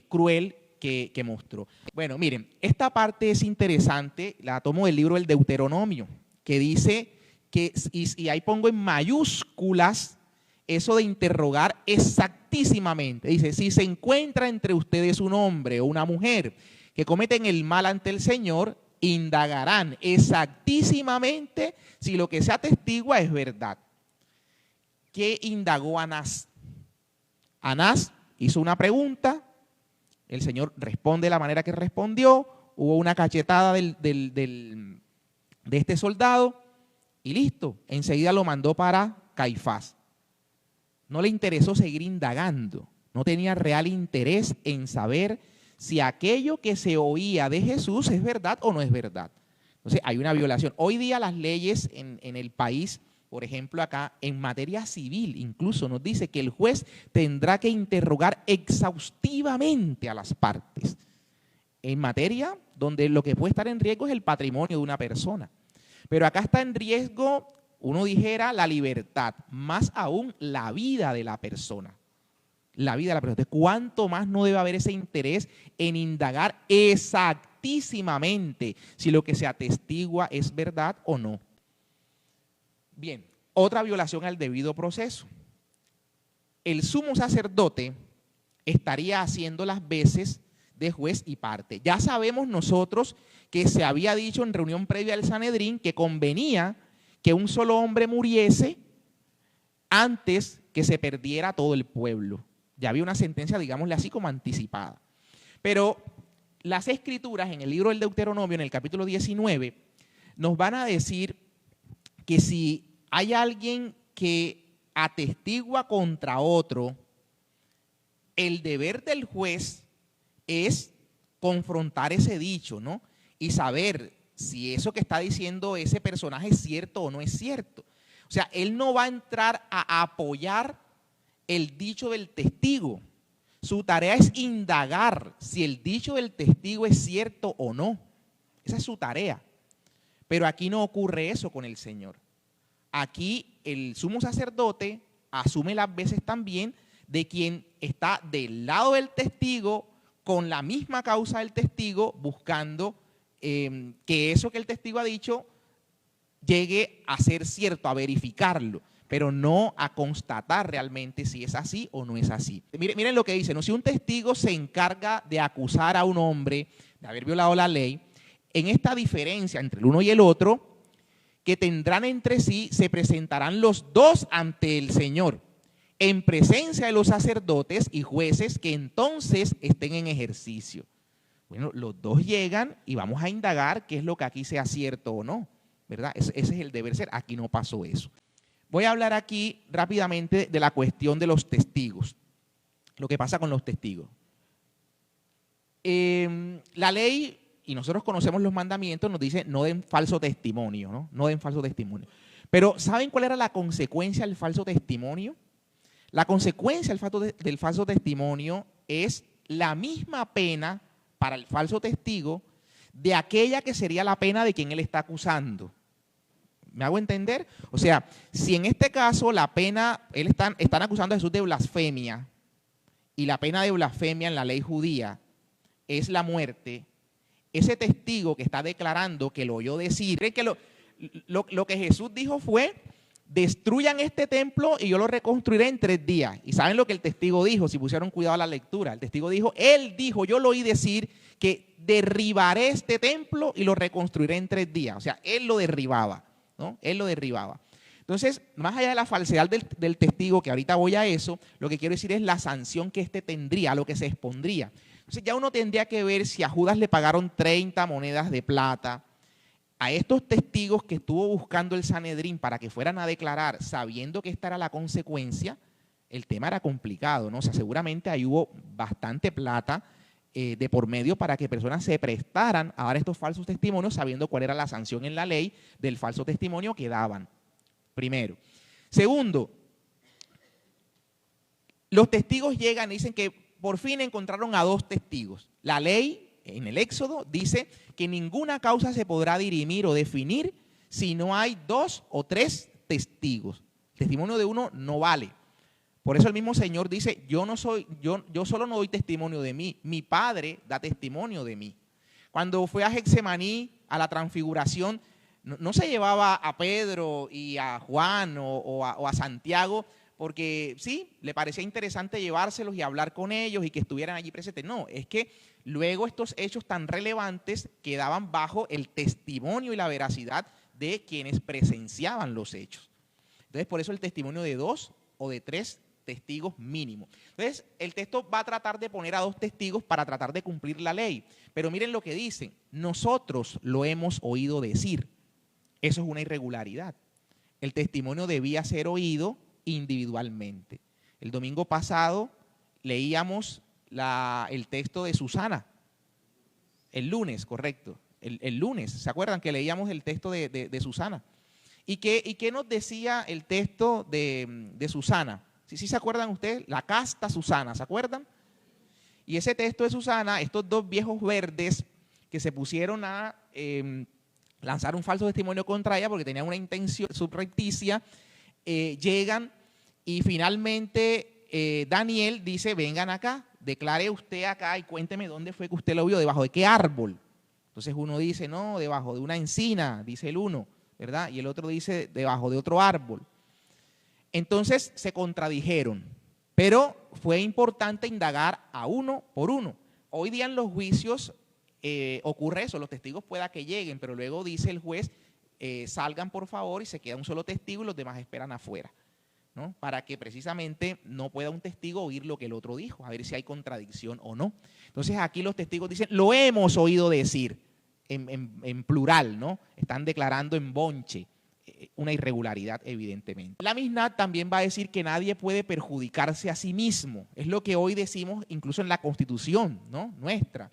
cruel que mostró. Bueno, miren, esta parte es interesante, la tomo del libro del Deuteronomio, que dice que, y ahí pongo en mayúsculas eso de interrogar exactísimamente. Dice, si se encuentra entre ustedes un hombre o una mujer que cometen el mal ante el Señor, indagarán exactísimamente si lo que se atestigua es verdad. ¿Qué indagó Anás? Anás hizo una pregunta, el Señor responde de la manera que respondió, hubo una cachetada de este soldado y listo, enseguida lo mandó para Caifás. No le interesó seguir indagando, no tenía real interés en saber si aquello que se oía de Jesús es verdad o no es verdad. Entonces hay una violación. Hoy día las leyes en el país, por ejemplo acá, en materia civil incluso nos dice que el juez tendrá que interrogar exhaustivamente a las partes. En materia donde lo que puede estar en riesgo es el patrimonio de una persona. Pero acá está en riesgo, uno dijera, la libertad, más aún la vida de la persona. La vida de la persona. Entonces, ¿cuánto más no debe haber ese interés en indagar exactísimamente si lo que se atestigua es verdad o no? Bien, otra violación al debido proceso. El sumo sacerdote estaría haciendo las veces de juez y parte. Ya sabemos nosotros que se había dicho en reunión previa del Sanedrín que convenía que un solo hombre muriese antes que se perdiera todo el pueblo. Ya había una sentencia, digámosle así, como anticipada. Pero las escrituras en el libro del Deuteronomio, en el capítulo 19, nos van a decir que si hay alguien que atestigua contra otro, el deber del juez es confrontar ese dicho, ¿no? Y saber si eso que está diciendo ese personaje es cierto o no es cierto. O sea, él no va a entrar a apoyar el dicho del testigo. Su tarea es indagar si el dicho del testigo es cierto o no. Esa es su tarea. Pero aquí no ocurre eso con el Señor. Aquí el sumo sacerdote asume las veces también de quien está del lado del testigo con la misma causa del testigo, buscando que eso que el testigo ha dicho llegue a ser cierto, a verificarlo, pero no a constatar realmente si es así o no es así. Miren lo que dice, ¿no? Si un testigo se encarga de acusar a un hombre de haber violado la ley, en esta diferencia entre el uno y el otro, que tendrán entre sí, se presentarán los dos ante el Señor, en presencia de los sacerdotes y jueces que entonces estén en ejercicio. Bueno, los dos llegan y vamos a indagar qué es lo que aquí sea cierto o no, ¿verdad? Ese es el deber ser. Aquí no pasó eso. Voy a hablar aquí rápidamente de la cuestión de los testigos, lo que pasa con los testigos. La ley, y nosotros conocemos los mandamientos, nos dice no den falso testimonio, ¿no? No den falso testimonio. Pero ¿saben cuál era la consecuencia del falso testimonio? La consecuencia del falso testimonio es la misma pena para el falso testigo de aquella que sería la pena de quien él está acusando. ¿Me hago entender? O sea, si en este caso la pena, están acusando a Jesús de blasfemia, y la pena de blasfemia en la ley judía es la muerte, ese testigo que está declarando que lo oyó decir, que lo que Jesús dijo fue: destruyan este templo y yo lo reconstruiré en 3 días. Y saben lo que el testigo dijo, si pusieron cuidado a la lectura. El testigo dijo, él dijo, yo lo oí decir que derribaré este templo y lo reconstruiré en 3 días. O sea, él lo derribaba, ¿no? Él lo derribaba. Entonces, más allá de la falsedad del testigo, que ahorita voy a eso, lo que quiero decir es la sanción que éste tendría, a lo que se expondría. Entonces ya uno tendría que ver si a Judas le pagaron 30 monedas de plata. A estos testigos que estuvo buscando el Sanedrín para que fueran a declarar, sabiendo que esta era la consecuencia, el tema era complicado, ¿no? O sea, seguramente ahí hubo bastante plata de por medio para que personas se prestaran a dar estos falsos testimonios, sabiendo cuál era la sanción en la ley del falso testimonio que daban. Primero. Segundo, los testigos llegan y dicen que por fin encontraron a 2 testigos. La ley en el Éxodo dice que ninguna causa se podrá dirimir o definir si no hay 2 o 3 testigos. El testimonio de uno no vale. Por eso el mismo Señor dice, yo solo no doy testimonio de mí, mi Padre da testimonio de mí. Cuando fue a Getsemaní, a la transfiguración, no se llevaba a Pedro y a Juan o a Santiago porque sí, le parecía interesante llevárselos y hablar con ellos y que estuvieran allí presentes. No, es que luego estos hechos tan relevantes quedaban bajo el testimonio y la veracidad de quienes presenciaban los hechos. Entonces, por eso el testimonio de 2 o de 3 testigos mínimo. Entonces, el texto va a tratar de poner a 2 testigos para tratar de cumplir la ley. Pero miren lo que dicen, nosotros lo hemos oído decir. Eso es una irregularidad. El testimonio debía ser oído individualmente. El domingo pasado leíamos el texto de Susana. El lunes, correcto. El lunes, ¿se acuerdan que leíamos el texto de Susana? ¿Y qué nos decía el texto de Susana? ¿Sí se acuerdan ustedes? La casta Susana, ¿se acuerdan? Y ese texto de Susana, estos 2 viejos verdes que se pusieron a lanzar un falso testimonio contra ella porque tenían una intención subrepticia, llegan y finalmente Daniel dice, vengan acá, declare usted acá y cuénteme dónde fue que usted lo vio, debajo de qué árbol. Entonces uno dice, no, debajo de una encina, dice el uno, ¿verdad? Y el otro dice, debajo de otro árbol. Entonces se contradijeron, pero fue importante indagar a uno por uno. Hoy día en los juicios ocurre eso, los testigos pueda que lleguen, pero luego dice el juez, salgan por favor y se queda un solo testigo y los demás esperan afuera, ¿no? Para que precisamente no pueda un testigo oír lo que el otro dijo, a ver si hay contradicción o no. Entonces aquí los testigos dicen, lo hemos oído decir, en plural, ¿no? Están declarando en bonche, una irregularidad evidentemente. La Mishnah también va a decir que nadie puede perjudicarse a sí mismo, es lo que hoy decimos incluso en la Constitución, ¿no? Nuestra.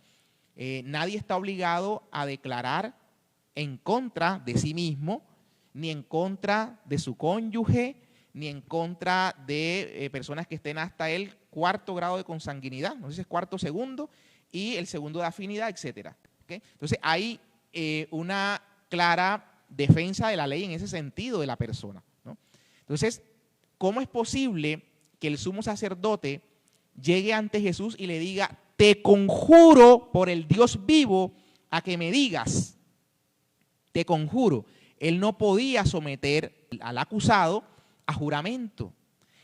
Nadie está obligado a declarar en contra de sí mismo, ni en contra de su cónyuge, ni en contra de personas que estén hasta el cuarto grado de consanguinidad, no sé si es cuarto segundo, y el segundo de afinidad, etcétera. ¿Okay? Entonces hay una clara defensa de la ley en ese sentido de la persona, ¿no? Entonces, ¿cómo es posible que el sumo sacerdote llegue ante Jesús y le diga, te conjuro por el Dios vivo a que me digas? Te conjuro. Él no podía someter al acusado a juramento.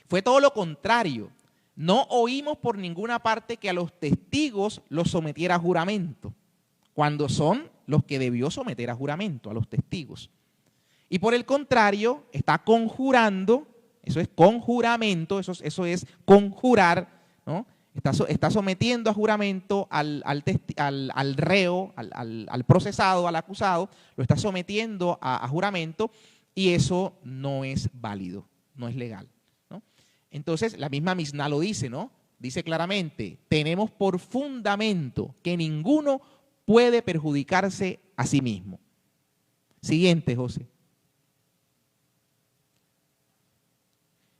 Fue todo lo contrario. No oímos por ninguna parte que a los testigos los sometiera a juramento, cuando son los que debió someter a juramento, a los testigos. Y por el contrario, está conjurando, eso es conjuramento, eso es conjurar, ¿no? Está sometiendo a juramento al reo, al procesado, al acusado, lo está sometiendo a juramento, y eso no es válido, no es legal, ¿no? Entonces, la misma Misná lo dice, ¿no? Dice claramente, tenemos por fundamento que ninguno puede perjudicarse a sí mismo. Siguiente, José.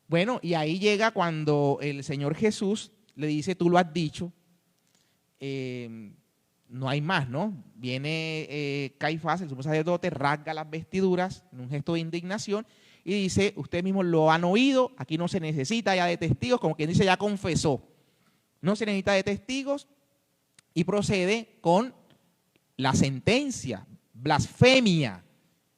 Bueno, y ahí llega cuando el Señor Jesús le dice, tú lo has dicho, no hay más, ¿no? Viene Caifás, el sumo sacerdote, rasga las vestiduras en un gesto de indignación y dice, ustedes mismos lo han oído, aquí no se necesita ya de testigos, como quien dice, ya confesó. No se necesita de testigos, y procede con la sentencia, blasfemia.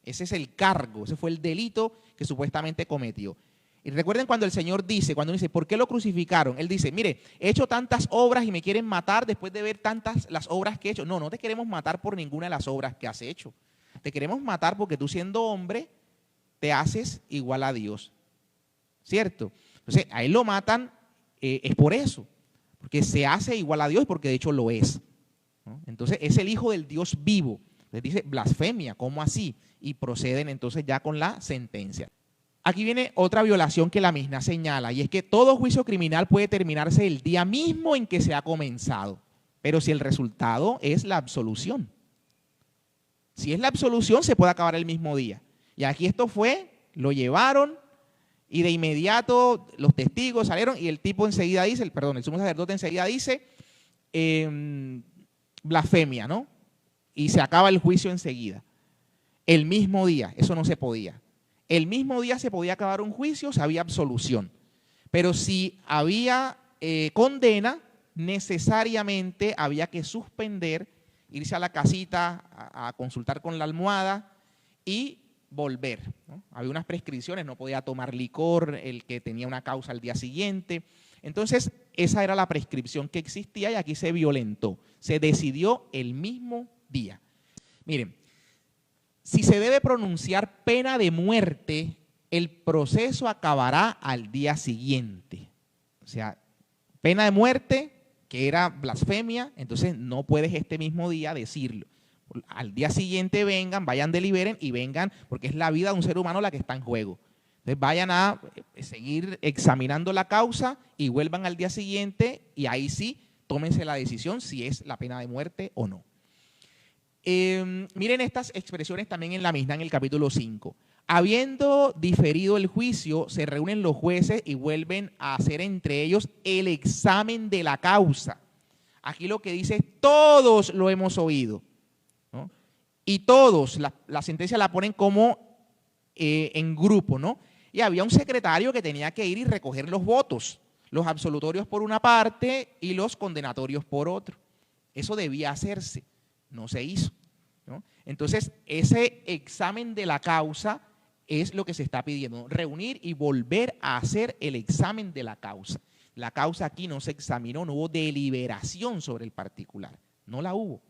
Ese es el cargo, ese fue el delito que supuestamente cometió. Y recuerden cuando el Señor dice, cuando dice, ¿por qué lo crucificaron? Él dice, mire, he hecho tantas obras y me quieren matar después de ver tantas las obras que he hecho. No, no te queremos matar por ninguna de las obras que has hecho. Te queremos matar porque tú, siendo hombre, te haces igual a Dios. ¿Cierto? Entonces, a él lo matan es por eso, porque se hace igual a Dios, porque de hecho lo es, ¿no? Entonces, es el Hijo del Dios vivo. Les dice blasfemia, ¿cómo así? Y proceden entonces ya con la sentencia. Aquí viene otra violación que la Misná señala, y es que todo juicio criminal puede terminarse el día mismo en que se ha comenzado, pero si el resultado es la absolución. Si es la absolución, se puede acabar el mismo día. Y aquí esto fue, lo llevaron y de inmediato los testigos salieron y el tipo enseguida dice, el sumo sacerdote enseguida dice blasfemia, ¿no? Y se acaba el juicio enseguida. El mismo día, eso no se podía. El mismo día se podía acabar un juicio, si había absolución. Pero si había condena, necesariamente había que suspender, irse a la casita a consultar con la almohada y volver, ¿no? Había unas prescripciones, no podía tomar licor el que tenía una causa al día siguiente. Entonces, esa era la prescripción que existía y aquí se violentó. Se decidió el mismo día. Miren, si se debe pronunciar pena de muerte, el proceso acabará al día siguiente. O sea, pena de muerte, que era blasfemia, entonces no puedes este mismo día decirlo. Al día siguiente vengan, vayan, deliberen y vengan, porque es la vida de un ser humano la que está en juego. Entonces vayan a seguir examinando la causa y vuelvan al día siguiente y ahí sí, tómense la decisión si es la pena de muerte o no. Miren estas expresiones también en la Misná, en el capítulo 5. Habiendo diferido el juicio, se reúnen los jueces y vuelven a hacer entre ellos el examen de la causa. Aquí lo que dice es, todos lo hemos oído, ¿no? Y todos, la sentencia la ponen como en grupo, ¿no? Y había un secretario que tenía que ir y recoger los votos, los absolutorios por una parte y los condenatorios por otro. Eso debía hacerse. No se hizo, ¿no? Entonces, ese examen de la causa es lo que se está pidiendo, reunir y volver a hacer el examen de la causa. La causa aquí no se examinó, no hubo deliberación sobre el particular, no la hubo.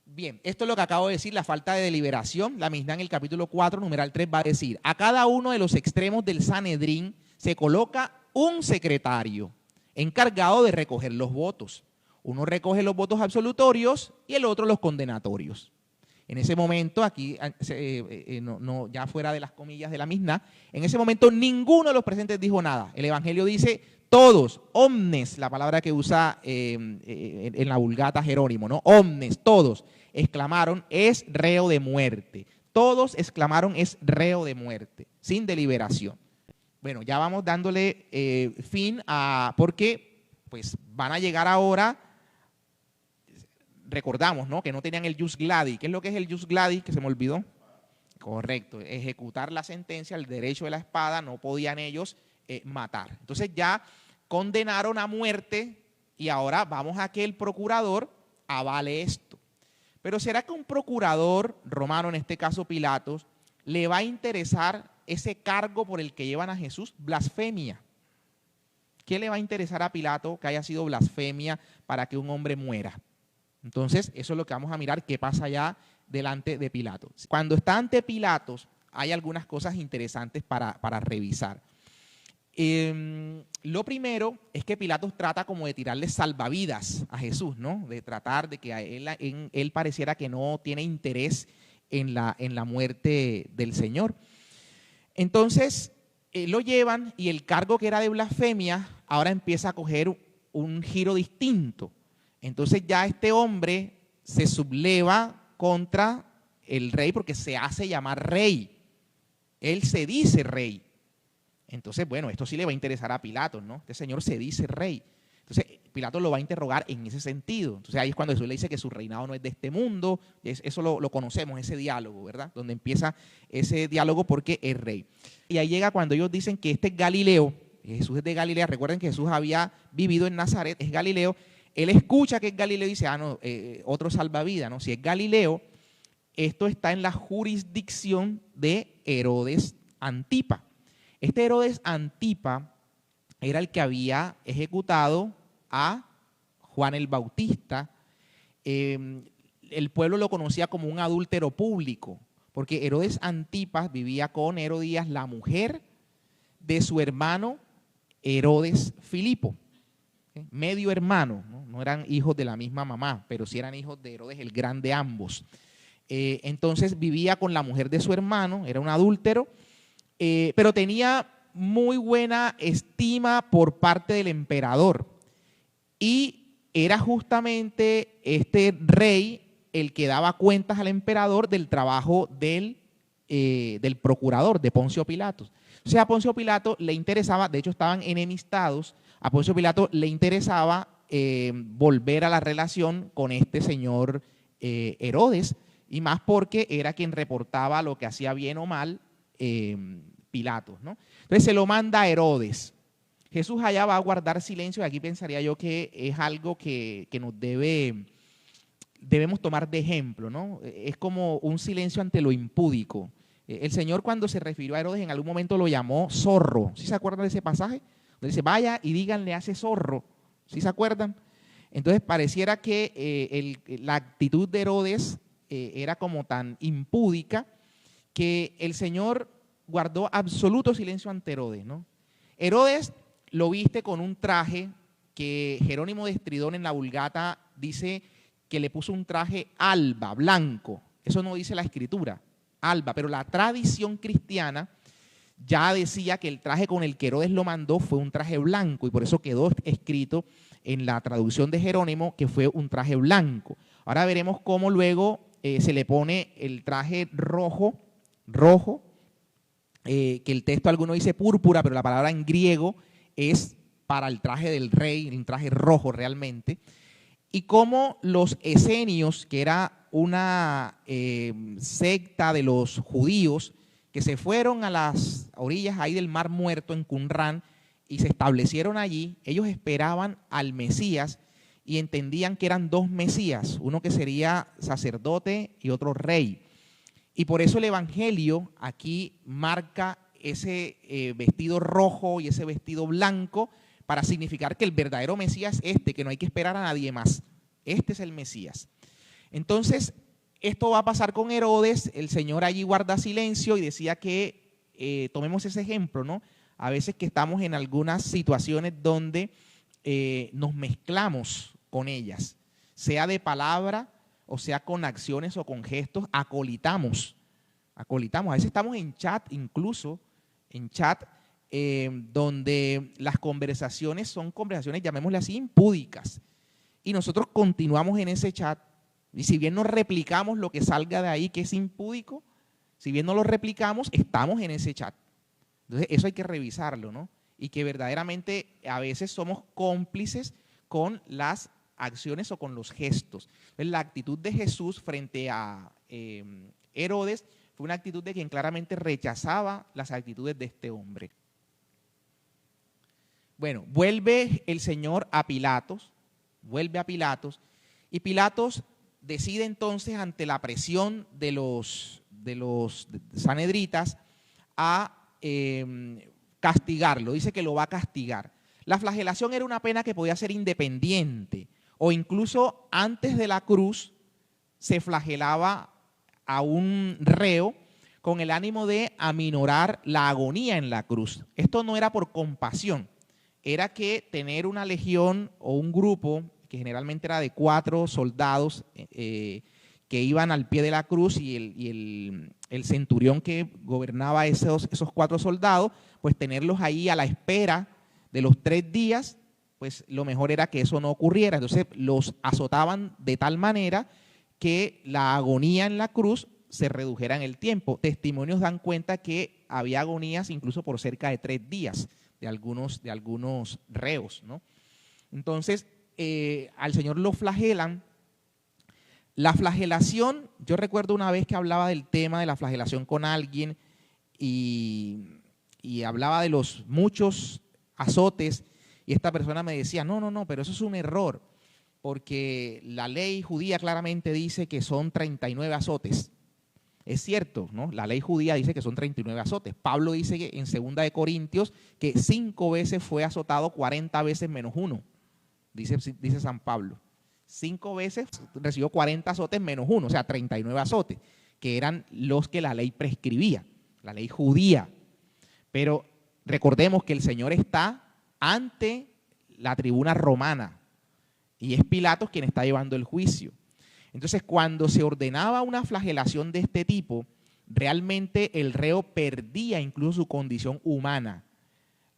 Bien, esto es lo que acabo de decir, la falta de deliberación. La Misná en el capítulo 4, numeral 3 va a decir, a cada uno de los extremos del Sanedrín se coloca un secretario encargado de recoger los votos. Uno recoge los votos absolutorios y el otro los condenatorios. En ese momento, aquí, ya fuera de las comillas de la Misná, en ese momento ninguno de los presentes dijo nada. El Evangelio dice todos, omnes, la palabra que usa en la Vulgata Jerónimo, ¿no? Omnes, todos, exclamaron, es reo de muerte. Todos exclamaron, es reo de muerte, sin deliberación. Bueno, ya vamos dándole fin a, porque pues van a llegar ahora, recordamos, ¿no?, que no tenían el jus gladi. ¿Qué es lo que es el jus gladi? Que se me olvidó. Correcto, ejecutar la sentencia, el derecho de la espada, no podían ellos matar. Entonces ya condenaron a muerte y ahora vamos a que el procurador avale esto. Pero ¿será que un procurador romano, en este caso Pilatos, le va a interesar ese cargo por el que llevan a Jesús? Blasfemia. ¿Qué le va a interesar a Pilato que haya sido blasfemia para que un hombre muera? Entonces, eso es lo que vamos a mirar, qué pasa allá delante de Pilato. Cuando está ante Pilatos, hay algunas cosas interesantes para revisar. Lo primero es que Pilatos trata como de tirarle salvavidas a Jesús, ¿no? De tratar de que a él pareciera que no tiene interés en la muerte del Señor. Entonces, lo llevan y el cargo que era de blasfemia ahora empieza a coger un giro distinto. Entonces ya este hombre se subleva contra el rey porque se hace llamar rey. Él se dice rey. Entonces, bueno, esto sí le va a interesar a Pilatos, ¿no? Este señor se dice rey. Entonces, Pilatos lo va a interrogar en ese sentido. Entonces, ahí es cuando Jesús le dice que su reinado no es de este mundo. Eso lo conocemos, ese diálogo, ¿verdad? Donde empieza ese diálogo porque es rey. Y ahí llega cuando ellos dicen que este es Galileo. Jesús es de Galilea. Recuerden que Jesús había vivido en Nazaret, es Galileo. Él escucha que es Galileo y dice, no, otro salvavidas, ¿no? Si es Galileo, esto está en la jurisdicción de Herodes Antipa. Este Herodes Antipa era el que había ejecutado a Juan el Bautista. El pueblo lo conocía como un adúltero público, porque Herodes Antipas vivía con Herodías, la mujer de su hermano Herodes Filipo. Medio hermano, ¿no? No eran hijos de la misma mamá, pero sí eran hijos de Herodes el Grande ambos. Entonces vivía con la mujer de su hermano, era un adúltero, pero tenía muy buena estima por parte del emperador. Y era justamente este rey el que daba cuentas al emperador del trabajo del procurador, de Poncio Pilatos. O sea, a Poncio Pilato le interesaba, de hecho estaban enemistados, a Poncio Pilato le interesaba volver a la relación con este señor Herodes, y más porque era quien reportaba lo que hacía bien o mal Pilatos, ¿no? Entonces se lo manda a Herodes. Jesús allá va a guardar silencio y aquí pensaría yo que es algo que nos debemos tomar de ejemplo, ¿no? Es como un silencio ante lo impúdico. El Señor cuando se refirió a Herodes en algún momento lo llamó zorro. ¿Sí se acuerdan de ese pasaje? Donde dice, vaya y díganle a ese zorro. ¿Sí se acuerdan? Entonces pareciera que la actitud de Herodes era como tan impúdica que el Señor guardó absoluto silencio ante Herodes, ¿no? Herodes lo viste con un traje que Jerónimo de Estridón en la Vulgata dice que le puso un traje alba, blanco. Eso no dice la Escritura, alba, pero la tradición cristiana ya decía que el traje con el que Herodes lo mandó fue un traje blanco y por eso quedó escrito en la traducción de Jerónimo que fue un traje blanco. Ahora veremos cómo luego se le pone el traje rojo, que el texto alguno dice púrpura, pero la palabra en griego es para el traje del rey, un traje rojo realmente. Y cómo los esenios, que era una secta de los judíos, que se fueron a las orillas ahí del Mar Muerto en Qumrán y se establecieron allí, ellos esperaban al Mesías y entendían que eran dos Mesías, uno que sería sacerdote y otro rey. Y por eso el Evangelio aquí marca ese vestido rojo y ese vestido blanco para significar que el verdadero Mesías es este, que no hay que esperar a nadie más. Este es el Mesías. Entonces, esto va a pasar con Herodes. El Señor allí guarda silencio y decía que tomemos ese ejemplo, ¿no? A veces que estamos en algunas situaciones donde nos mezclamos con ellas, sea de palabra o sea con acciones o con gestos, acolitamos. A veces estamos en chat, incluso en chat, donde las conversaciones son conversaciones, llamémosle así, impúdicas. Y nosotros continuamos en ese chat. Y si bien no replicamos lo que salga de ahí, que es impúdico, si bien no lo replicamos, estamos en ese chat. Entonces, eso hay que revisarlo, ¿no? Y que verdaderamente a veces somos cómplices con las acciones o con los gestos. Entonces, la actitud de Jesús frente a Herodes fue una actitud de quien claramente rechazaba las actitudes de este hombre. Bueno, vuelve el Señor a Pilatos, y Pilatos decide entonces, ante la presión de los sanhedritas, a castigarlo. Dice que lo va a castigar. La flagelación era una pena que podía ser independiente, o incluso antes de la cruz se flagelaba a un reo con el ánimo de aminorar la agonía en la cruz. Esto no era por compasión, era que tener una legión o un grupo, que generalmente era de 4 soldados que iban al pie de la cruz, y el centurión que gobernaba esos 4 soldados, pues tenerlos ahí a la espera de los 3 días, pues lo mejor era que eso no ocurriera. Entonces los azotaban de tal manera que la agonía en la cruz se redujera en el tiempo. Testimonios dan cuenta que había agonías incluso por cerca de 3 días de algunos reos, ¿no? Entonces, al Señor lo flagelan. La flagelación, yo recuerdo una vez que hablaba del tema de la flagelación con alguien y hablaba de los muchos azotes, y esta persona me decía, no, pero eso es un error, porque la ley judía claramente dice que son 39 azotes. Es cierto, ¿no? La ley judía dice que son 39 azotes. Pablo dice que en 2 de Corintios que 5 veces fue azotado, 40 veces menos 1. Dice San Pablo. 5 veces recibió 40 azotes menos 1, o sea, 39 azotes, que eran los que la ley prescribía, la ley judía. Pero recordemos que el Señor está ante la tribuna romana y es Pilatos quien está llevando el juicio. Entonces, cuando se ordenaba una flagelación de este tipo, realmente el reo perdía incluso su condición humana.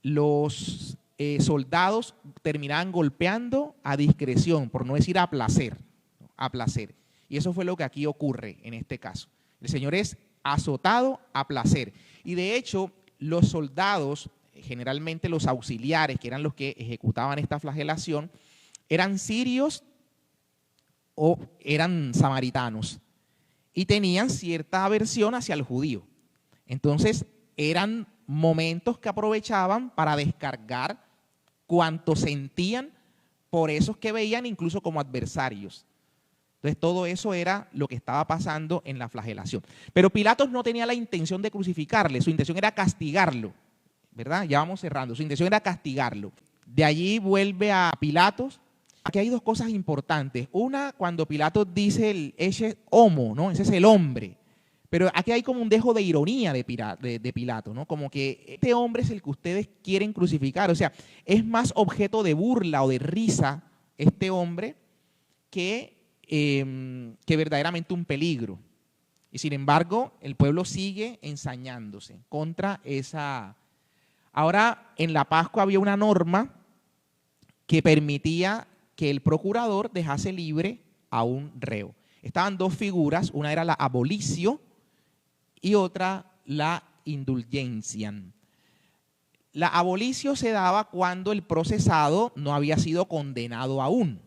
Los soldados terminaban golpeando a discreción, por no decir a placer, ¿no? A placer. Y eso fue lo que aquí ocurre en este caso. El Señor es azotado a placer. Y de hecho, los soldados, generalmente los auxiliares, que eran los que ejecutaban esta flagelación, eran sirios o eran samaritanos y tenían cierta aversión hacia el judío. Entonces, eran momentos que aprovechaban para descargar cuanto sentían por esos que veían incluso como adversarios. Entonces, todo eso era lo que estaba pasando en la flagelación. Pero Pilatos no tenía la intención de crucificarle, su intención era castigarlo, ¿verdad? Ya vamos cerrando, su intención era castigarlo. De allí vuelve a Pilatos. Aquí hay 2 cosas importantes. Una, cuando Pilatos dice el ese homo, ¿no? Ese es el hombre. Pero aquí hay como un dejo de ironía de Pilato, ¿no? Como que este hombre es el que ustedes quieren crucificar. O sea, es más objeto de burla o de risa este hombre que verdaderamente un peligro. Y sin embargo, el pueblo sigue ensañándose contra esa. Ahora, en la Pascua había una norma que permitía que el procurador dejase libre a un reo. Estaban 2 figuras, una era la abolicio y otra la indulgencia. La abolicio se daba cuando el procesado no había sido condenado aún.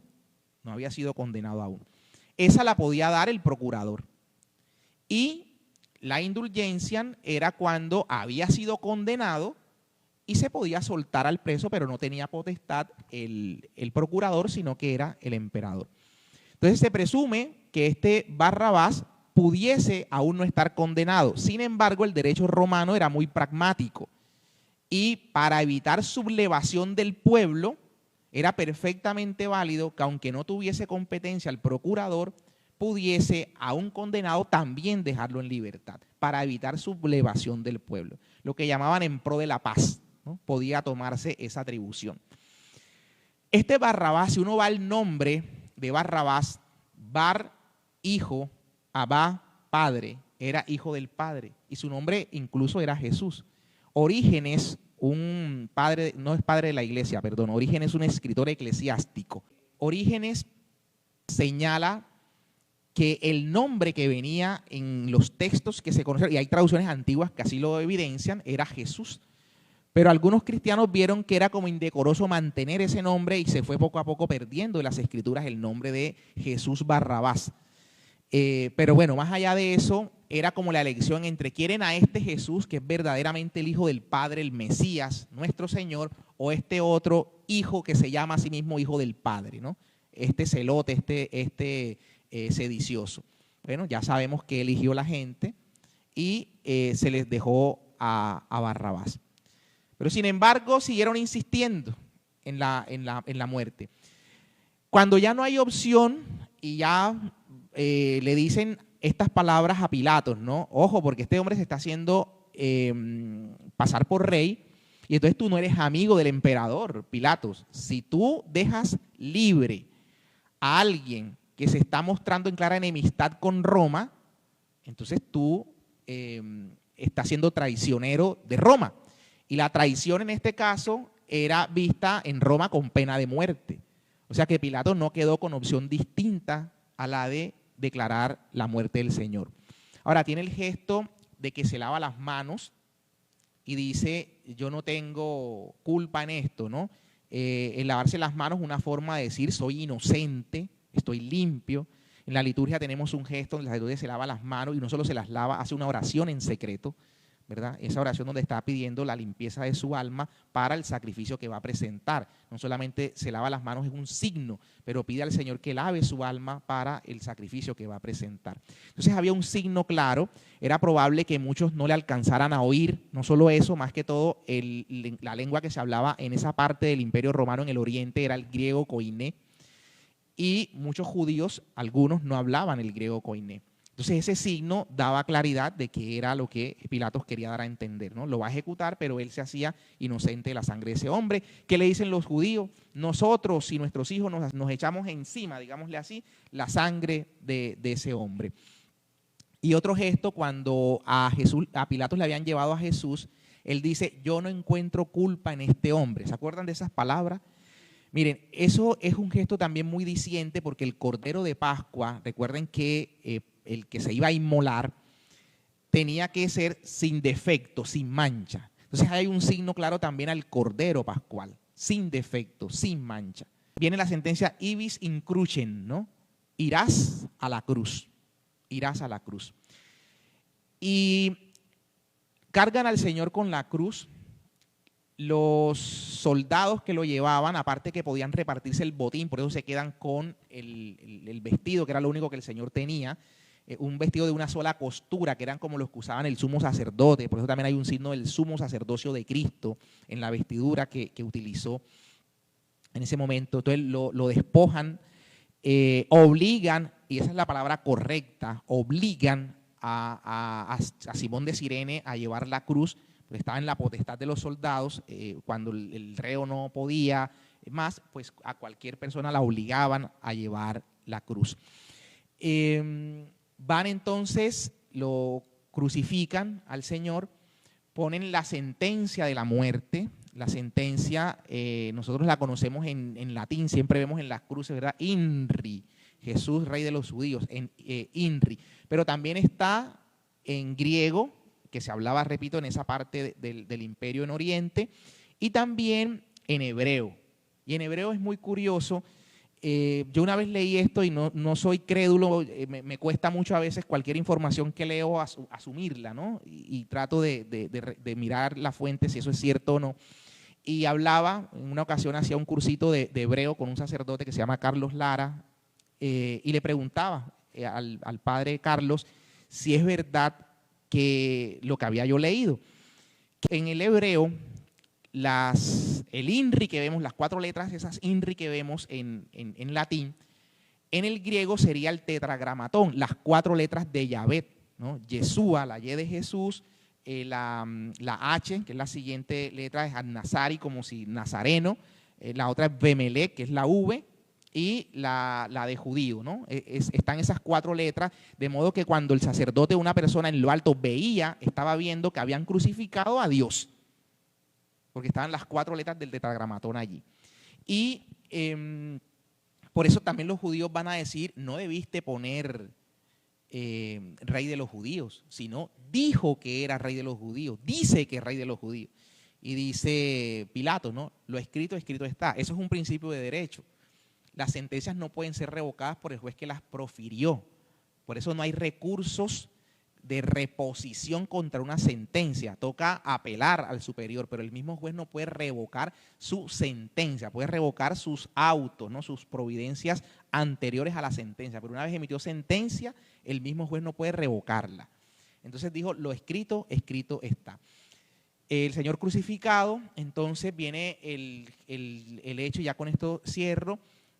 No había sido condenado aún. Esa la podía dar el procurador. Y la indulgencia era cuando había sido condenado y se podía soltar al preso, pero no tenía potestad el procurador, sino que era el emperador. Entonces se presume que este Barrabás pudiese aún no estar condenado. Sin embargo, el derecho romano era muy pragmático y para evitar sublevación del pueblo era perfectamente válido que, aunque no tuviese competencia el procurador, pudiese a un condenado también dejarlo en libertad para evitar sublevación del pueblo, lo que llamaban en pro de la paz, ¿no? Podía tomarse esa atribución. Este Barrabás, si uno va al nombre de Barrabás, Bar hijo, Abba, padre, era hijo del Padre, y su nombre incluso era Jesús. Orígenes, un padre, no es padre de la iglesia, perdón, Orígenes es un escritor eclesiástico. Orígenes señala que el nombre que venía en los textos que se conocen, y hay traducciones antiguas que así lo evidencian, era Jesús. Pero algunos cristianos vieron que era como indecoroso mantener ese nombre y se fue poco a poco perdiendo en las escrituras el nombre de Jesús Barrabás. Pero bueno, más allá de eso, era como la elección entre quieren a este Jesús, que es verdaderamente el Hijo del Padre, el Mesías, nuestro Señor, o este otro hijo que se llama a sí mismo Hijo del Padre, ¿no? Este celote, sedicioso. Bueno, ya sabemos que eligió la gente y se les dejó a Barrabás. Pero sin embargo, siguieron insistiendo en la muerte. Cuando ya no hay opción y ya le dicen estas palabras a Pilatos, ¿no? Ojo, porque este hombre se está haciendo pasar por rey y entonces tú no eres amigo del emperador, Pilatos. Si tú dejas libre a alguien que se está mostrando en clara enemistad con Roma, entonces tú estás siendo traicionero de Roma. Y la traición en este caso era vista en Roma con pena de muerte. O sea que Pilato no quedó con opción distinta a la de declarar la muerte del Señor. Ahora tiene el gesto de que se lava las manos y dice, yo no tengo culpa en esto, ¿no? El lavarse las manos es una forma de decir, soy inocente, estoy limpio. En la liturgia tenemos un gesto donde el sacerdote se lava las manos y no solo se las lava, hace una oración en secreto, ¿verdad? Esa oración donde está pidiendo la limpieza de su alma para el sacrificio que va a presentar. No solamente se lava las manos, es un signo, pero pide al Señor que lave su alma para el sacrificio que va a presentar. Entonces había un signo claro, era probable que muchos no le alcanzaran a oír, no solo eso, más que todo la lengua que se hablaba en esa parte del Imperio Romano en el Oriente era el griego koiné, y muchos judíos, algunos no hablaban el griego koiné. Entonces ese signo daba claridad de que era lo que Pilatos quería dar a entender, ¿no? Lo va a ejecutar, pero él se hacía inocente de la sangre de ese hombre. ¿Qué le dicen los judíos? Nosotros y nuestros hijos nos echamos encima, digámosle así, la sangre de ese hombre. Y otro gesto, cuando a Pilatos le habían llevado a Jesús, él dice, yo no encuentro culpa en este hombre. ¿Se acuerdan de esas palabras? Miren, eso es un gesto también muy diciente porque el Cordero de Pascua, recuerden que el que se iba a inmolar tenía que ser sin defecto, sin mancha. Entonces hay un signo claro también al Cordero Pascual, sin defecto, sin mancha. Viene la sentencia ibis in crucem, ¿no? Irás a la cruz, irás a la cruz. Y cargan al Señor con la cruz. Los soldados que lo llevaban, aparte que podían repartirse el botín, por eso se quedan con el vestido, que era lo único que el Señor tenía, un vestido de una sola costura, que eran como los que usaban el sumo sacerdote, por eso también hay un signo del sumo sacerdocio de Cristo en la vestidura que utilizó en ese momento. Entonces lo despojan, obligan, y esa es la palabra correcta, obligan a Simón de Cirene a llevar la cruz, porque estaba en la potestad de los soldados, cuando el reo no podía más, pues a cualquier persona la obligaban a llevar la cruz. Van entonces, lo crucifican al Señor, ponen la sentencia de la muerte. La sentencia, nosotros la conocemos en latín, siempre vemos en las cruces, ¿verdad? INRI, Jesús, Rey de los Judíos, INRI. Pero también está en griego, que se hablaba, repito, en esa parte del imperio en Oriente, y también en hebreo. Y en hebreo es muy curioso. Yo una vez leí esto y no soy crédulo, me cuesta mucho a veces cualquier información que leo asumirla, ¿no? Y trato de mirar la fuente si eso es cierto o no. Y hablaba, en una ocasión hacía un cursito de hebreo con un sacerdote que se llama Carlos Lara, y le preguntaba al padre Carlos si es verdad que lo que había yo leído. En el hebreo, el INRI que vemos, las 4 letras, esas INRI que vemos en latín, en el griego sería el tetragramatón, las 4 letras de Yahvé, ¿no? Yeshua, la Y de Jesús, la H, que es la siguiente letra, es An-Nazari, como si nazareno, la otra es Bemelec, que es la V, y la de judío, ¿no? Están esas 4 letras, de modo que cuando el sacerdote de una persona en lo alto veía, estaba viendo que habían crucificado a Dios, porque estaban las 4 letras del tetragramatón allí. Y por eso también los judíos van a decir, no debiste poner rey de los judíos, sino dijo que era rey de los judíos, dice que es rey de los judíos. Y dice Pilato, ¿no? Lo escrito, escrito está. Eso es un principio de derecho. Las sentencias no pueden ser revocadas por el juez que las profirió. Por eso no hay recursos de reposición contra una sentencia. Toca apelar al superior, pero el mismo juez no puede revocar su sentencia, puede revocar sus autos, ¿no? Sus providencias anteriores a la sentencia. Pero una vez emitió sentencia, el mismo juez no puede revocarla. Entonces dijo, lo escrito, escrito está. El Señor crucificado, entonces viene el hecho, ya con esto cierro.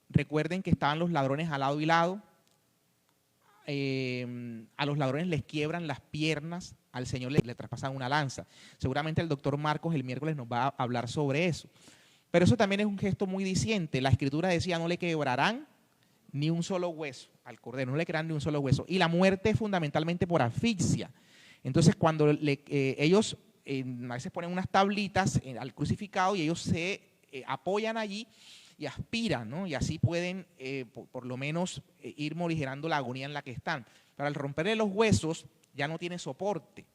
Recuerden que estaban los ladrones al lado y lado. A los ladrones les quiebran las piernas, al Señor le traspasan una lanza. Seguramente el doctor Marcos el miércoles nos va a hablar sobre eso. Pero eso también es un gesto muy diciente. La Escritura decía, no le quebrarán ni un solo hueso al cordero, no le quebrarán ni un solo hueso. Y la muerte es fundamentalmente por asfixia. Entonces, cuando ellos a veces ponen unas tablitas al crucificado y ellos se apoyan allí y aspiran, ¿no? Y así pueden por lo menos ir morigerando la agonía en la que están. Pero al romperle los huesos ya no tiene soporte.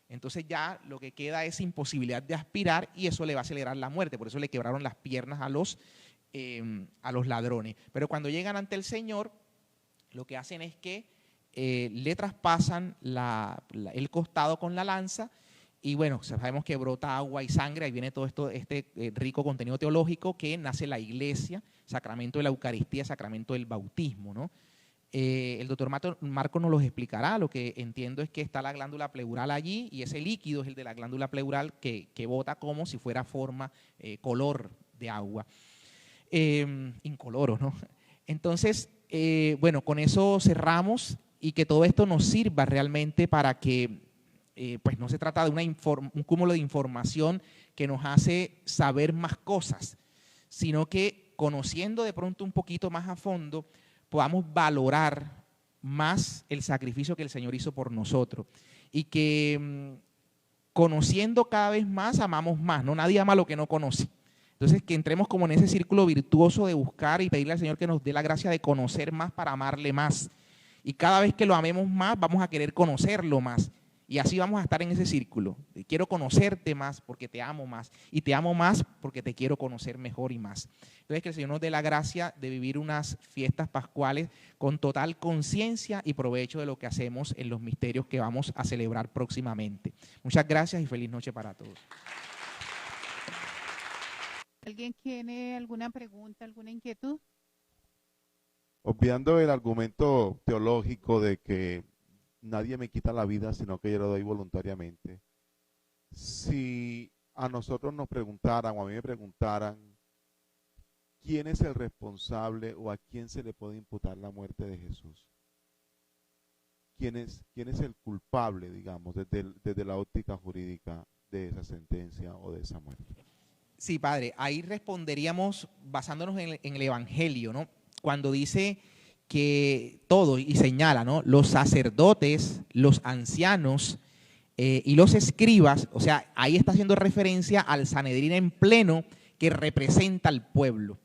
Entonces ya lo que queda es imposibilidad de aspirar y eso le va a acelerar la muerte. Por eso le quebraron las piernas a los ladrones. Pero cuando llegan ante el Señor, lo que hacen es que le traspasan el costado con la lanza. Y bueno, sabemos que brota agua y sangre, ahí viene todo esto, rico contenido teológico que nace la iglesia, sacramento de la Eucaristía, sacramento del bautismo, ¿no? El doctor Marco nos los explicará. Lo que entiendo es que está la glándula pleural allí y ese líquido es el de la glándula pleural que bota como si fuera forma, color de agua, incoloro, ¿no? Entonces, bueno, con eso cerramos y que todo esto nos sirva realmente para que pues no se trata de un cúmulo de información que nos hace saber más cosas, sino que conociendo de pronto un poquito más a fondo, podamos valorar más el sacrificio que el Señor hizo por nosotros y que conociendo cada vez más, amamos más, ¿no? Nadie ama lo que no conoce. Entonces, que entremos como en ese círculo virtuoso de buscar y pedirle al Señor que nos dé la gracia de conocer más para amarle más. Y cada vez que lo amemos más, vamos a querer conocerlo más. Y así vamos a estar en ese círculo. Quiero conocerte más porque te amo más. Y te amo más porque te quiero conocer mejor y más. Entonces, que el Señor nos dé la gracia de vivir unas fiestas pascuales con total conciencia y provecho de lo que hacemos en los misterios que vamos a celebrar próximamente. Muchas gracias y feliz noche para todos. ¿Alguien tiene alguna pregunta, alguna inquietud? Obviando el argumento teológico de que nadie me quita la vida, sino que yo lo doy voluntariamente. Si a nosotros nos preguntaran, o a mí me preguntaran, ¿quién es el responsable o a quién se le puede imputar la muerte de Jesús? ¿Quién es el culpable, digamos, desde la óptica jurídica de esa sentencia o de esa muerte? Sí, padre, ahí responderíamos basándonos en el Evangelio, ¿no? Cuando dice que todo, y señala, ¿no? Los sacerdotes, los ancianos y los escribas, o sea, ahí está haciendo referencia al Sanedrín en pleno que representa al pueblo,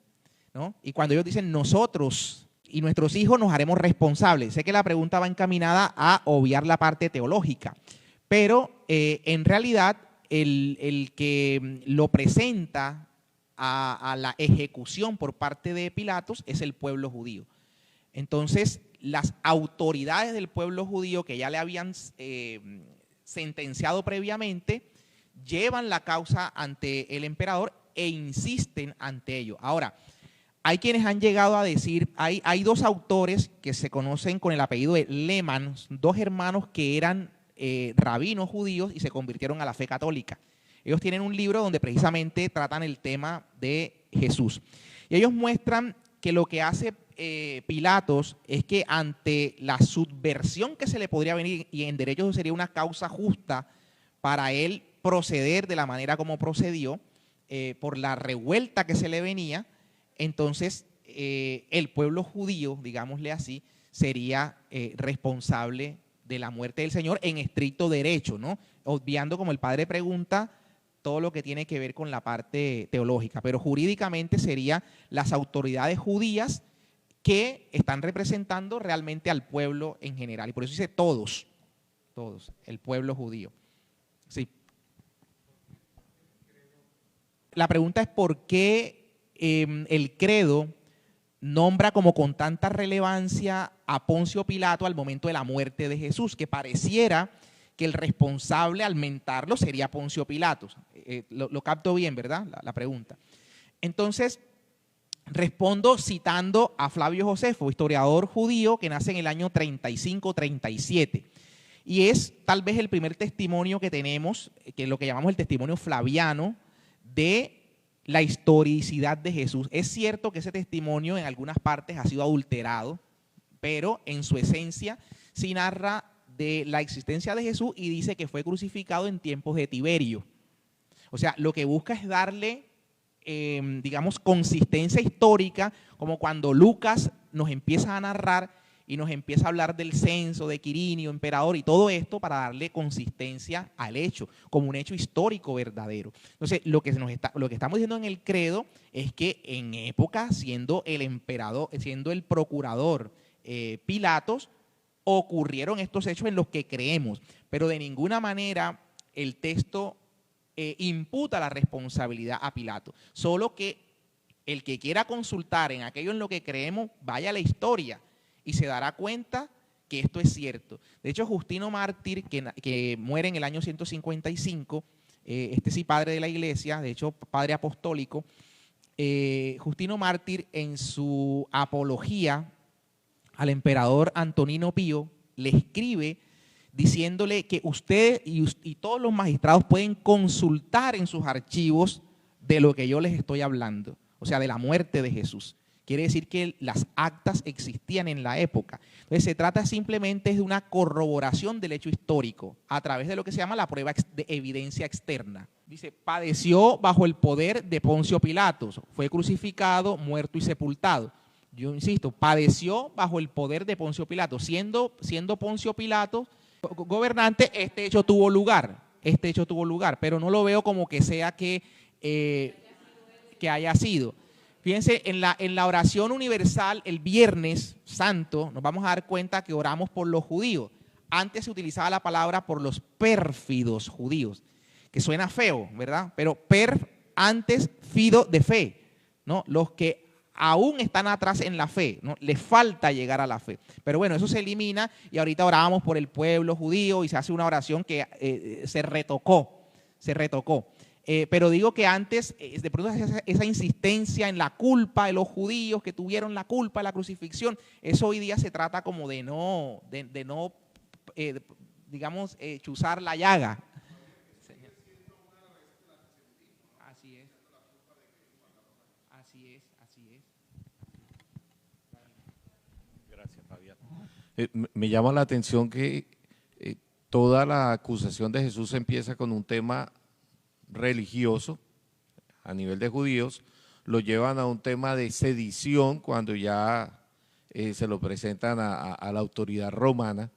¿no? Y cuando ellos dicen nosotros y nuestros hijos nos haremos responsables, sé que la pregunta va encaminada a obviar la parte teológica, pero en realidad el que lo presenta a la ejecución por parte de Pilatos es el pueblo judío. Entonces, las autoridades del pueblo judío que ya le habían sentenciado previamente, llevan la causa ante el emperador e insisten ante ello. Ahora, hay quienes han llegado a decir, hay dos autores que se conocen con el apellido de Lehmann, dos hermanos que eran rabinos judíos y se convirtieron a la fe católica. Ellos tienen un libro donde precisamente tratan el tema de Jesús. Y ellos muestran que lo que hace Pilatos es que ante la subversión que se le podría venir, y en derecho sería una causa justa para él proceder de la manera como procedió, por la revuelta que se le venía, entonces el pueblo judío, digámosle así, sería responsable de la muerte del Señor en estricto derecho, ¿no? Obviando, como el padre pregunta, todo lo que tiene que ver con la parte teológica, pero jurídicamente serían las autoridades judías que están representando realmente al pueblo en general. Y por eso dice todos, el pueblo judío. Sí. La pregunta es por qué el credo nombra como con tanta relevancia a Poncio Pilato al momento de la muerte de Jesús, que pareciera que el responsable al mentarlo sería Poncio Pilato. Lo capto bien, ¿verdad? La pregunta. Entonces, respondo citando a Flavio Josefo, historiador judío que nace en el año 35-37. Y es tal vez el primer testimonio que tenemos, que es lo que llamamos el testimonio flaviano, de la historicidad de Jesús. Es cierto que ese testimonio en algunas partes ha sido adulterado, pero en su esencia sí narra de la existencia de Jesús y dice que fue crucificado en tiempos de Tiberio. O sea, lo que busca es darle, digamos, consistencia histórica, como cuando Lucas nos empieza a narrar y nos empieza a hablar del censo, de Quirinio, emperador y todo esto para darle consistencia al hecho, como un hecho histórico verdadero. Entonces, lo que estamos diciendo en el credo es que en época, siendo el emperador, siendo el procurador Pilatos, ocurrieron estos hechos en los que creemos, pero de ninguna manera el texto imputa la responsabilidad a Pilato. Solo que el que quiera consultar en aquello en lo que creemos, vaya a la historia y se dará cuenta que esto es cierto. De hecho, Justino Mártir, que muere en el año 155, este sí padre de la iglesia, de hecho padre apostólico, Justino Mártir en su apología al emperador Antonino Pío le escribe diciéndole que usted y todos los magistrados pueden consultar en sus archivos de lo que yo les estoy hablando, o sea, de la muerte de Jesús. Quiere decir que las actas existían en la época. Entonces se trata simplemente de una corroboración del hecho histórico a través de lo que se llama la prueba de evidencia externa. Dice, padeció bajo el poder de Poncio Pilatos, fue crucificado, muerto y sepultado. Yo insisto, padeció bajo el poder de Poncio Pilato. Siendo Poncio Pilato gobernante, este hecho tuvo lugar, pero no lo veo como que sea que haya sido. Fíjense, en la oración universal, el Viernes Santo, nos vamos a dar cuenta que oramos por los judíos. Antes se utilizaba la palabra por los pérfidos judíos, que suena feo, ¿verdad? Pero antes fido de fe, ¿no? Los que aún están atrás en la fe, ¿no? Les falta llegar a la fe. Pero bueno, eso se elimina y ahorita oramos por el pueblo judío y se hace una oración que se retocó. Pero digo que antes, de pronto esa insistencia en la culpa de los judíos que tuvieron la culpa de la crucifixión, eso hoy día se trata como de no digamos, chuzar la llaga. Así es. Gracias, Fabián. Me llama la atención que toda la acusación de Jesús empieza con un tema religioso a nivel de judíos, lo llevan a un tema de sedición cuando ya se lo presentan a la autoridad romana,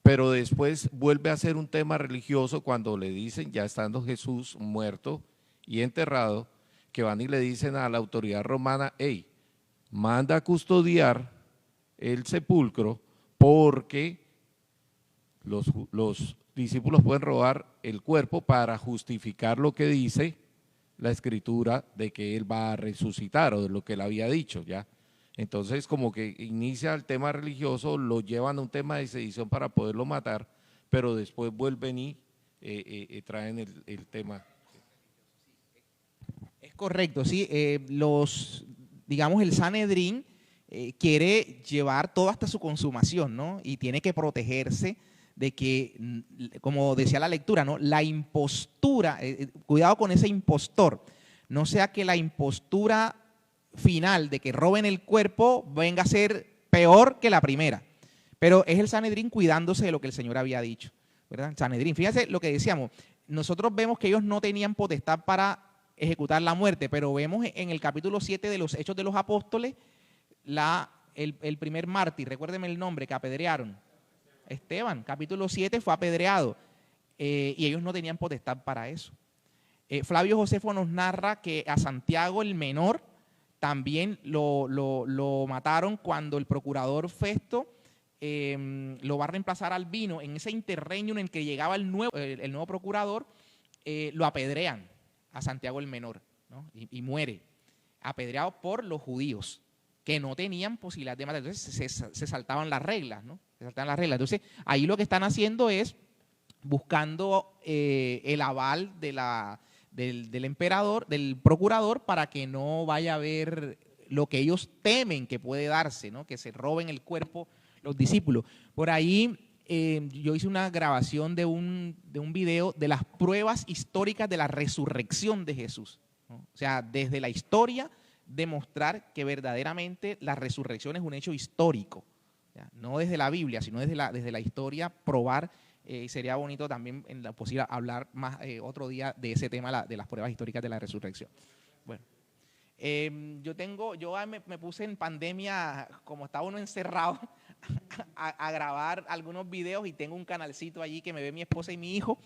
pero después vuelve a ser un tema religioso cuando le dicen, ya estando Jesús muerto y enterrado, que van y le dicen a la autoridad romana, hey, manda a custodiar el sepulcro porque los discípulos pueden robar el cuerpo para justificar lo que dice la escritura de que él va a resucitar o de lo que él había dicho, ¿ya? Entonces, como que inicia el tema religioso, lo llevan a un tema de sedición para poderlo matar, pero después vuelven y traen el tema. Es correcto, sí. Digamos, el Sanedrín quiere llevar todo hasta su consumación, ¿no? Y tiene que protegerse de que, como decía la lectura, ¿no? La impostura, cuidado con ese impostor, no sea que la impostura final de que roben el cuerpo venga a ser peor que la primera. Pero es el Sanedrín cuidándose de lo que el Señor había dicho, ¿verdad? El Sanedrín, fíjense lo que decíamos, nosotros vemos que ellos no tenían potestad para ejecutar la muerte, pero vemos en el capítulo 7 de los Hechos de los Apóstoles el primer mártir, recuérdenme el nombre, que apedrearon. Esteban, capítulo 7, fue apedreado y ellos no tenían potestad para eso. Flavio Josefo nos narra que a Santiago el menor también lo mataron cuando el procurador Festo lo va a reemplazar a Albino. En ese interregnum en el que llegaba el nuevo procurador, lo apedrean a Santiago el menor, ¿no? y muere, apedreado por los judíos, que no tenían posibilidad de matar. Entonces se saltaban las reglas, ¿no? Se saltaban las reglas. Entonces, ahí lo que están haciendo es buscando el aval del emperador, del procurador, para que no vaya a haber lo que ellos temen que puede darse, ¿no? Que se roben el cuerpo los discípulos. Por ahí yo hice una grabación de un video de las pruebas históricas de la resurrección de Jesús, ¿no? O sea, desde la historia, demostrar que verdaderamente la resurrección es un hecho histórico, ¿ya? No desde la Biblia, sino desde la historia, probar. Sería bonito también, en la posible, hablar más otro día de ese tema, de las pruebas históricas de la resurrección. Bueno, yo me puse en pandemia, como estaba uno encerrado, a grabar algunos videos, y tengo un canalcito allí que me ve mi esposa y mi hijo,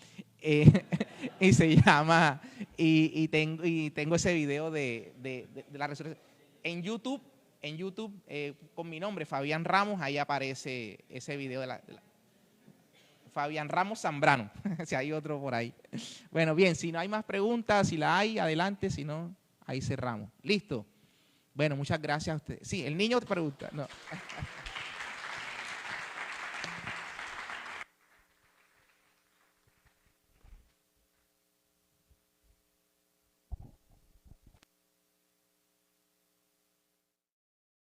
y se llama, y tengo ese video de la resurrección. En YouTube, con mi nombre, Fabián Ramos, ahí aparece ese video de Fabián Ramos Zambrano, si hay otro por ahí. Bueno, bien, si no hay más preguntas, si la hay, adelante, si no, ahí cerramos. ¿Listo? Bueno, muchas gracias a ustedes. Sí, el niño te pregunta. No.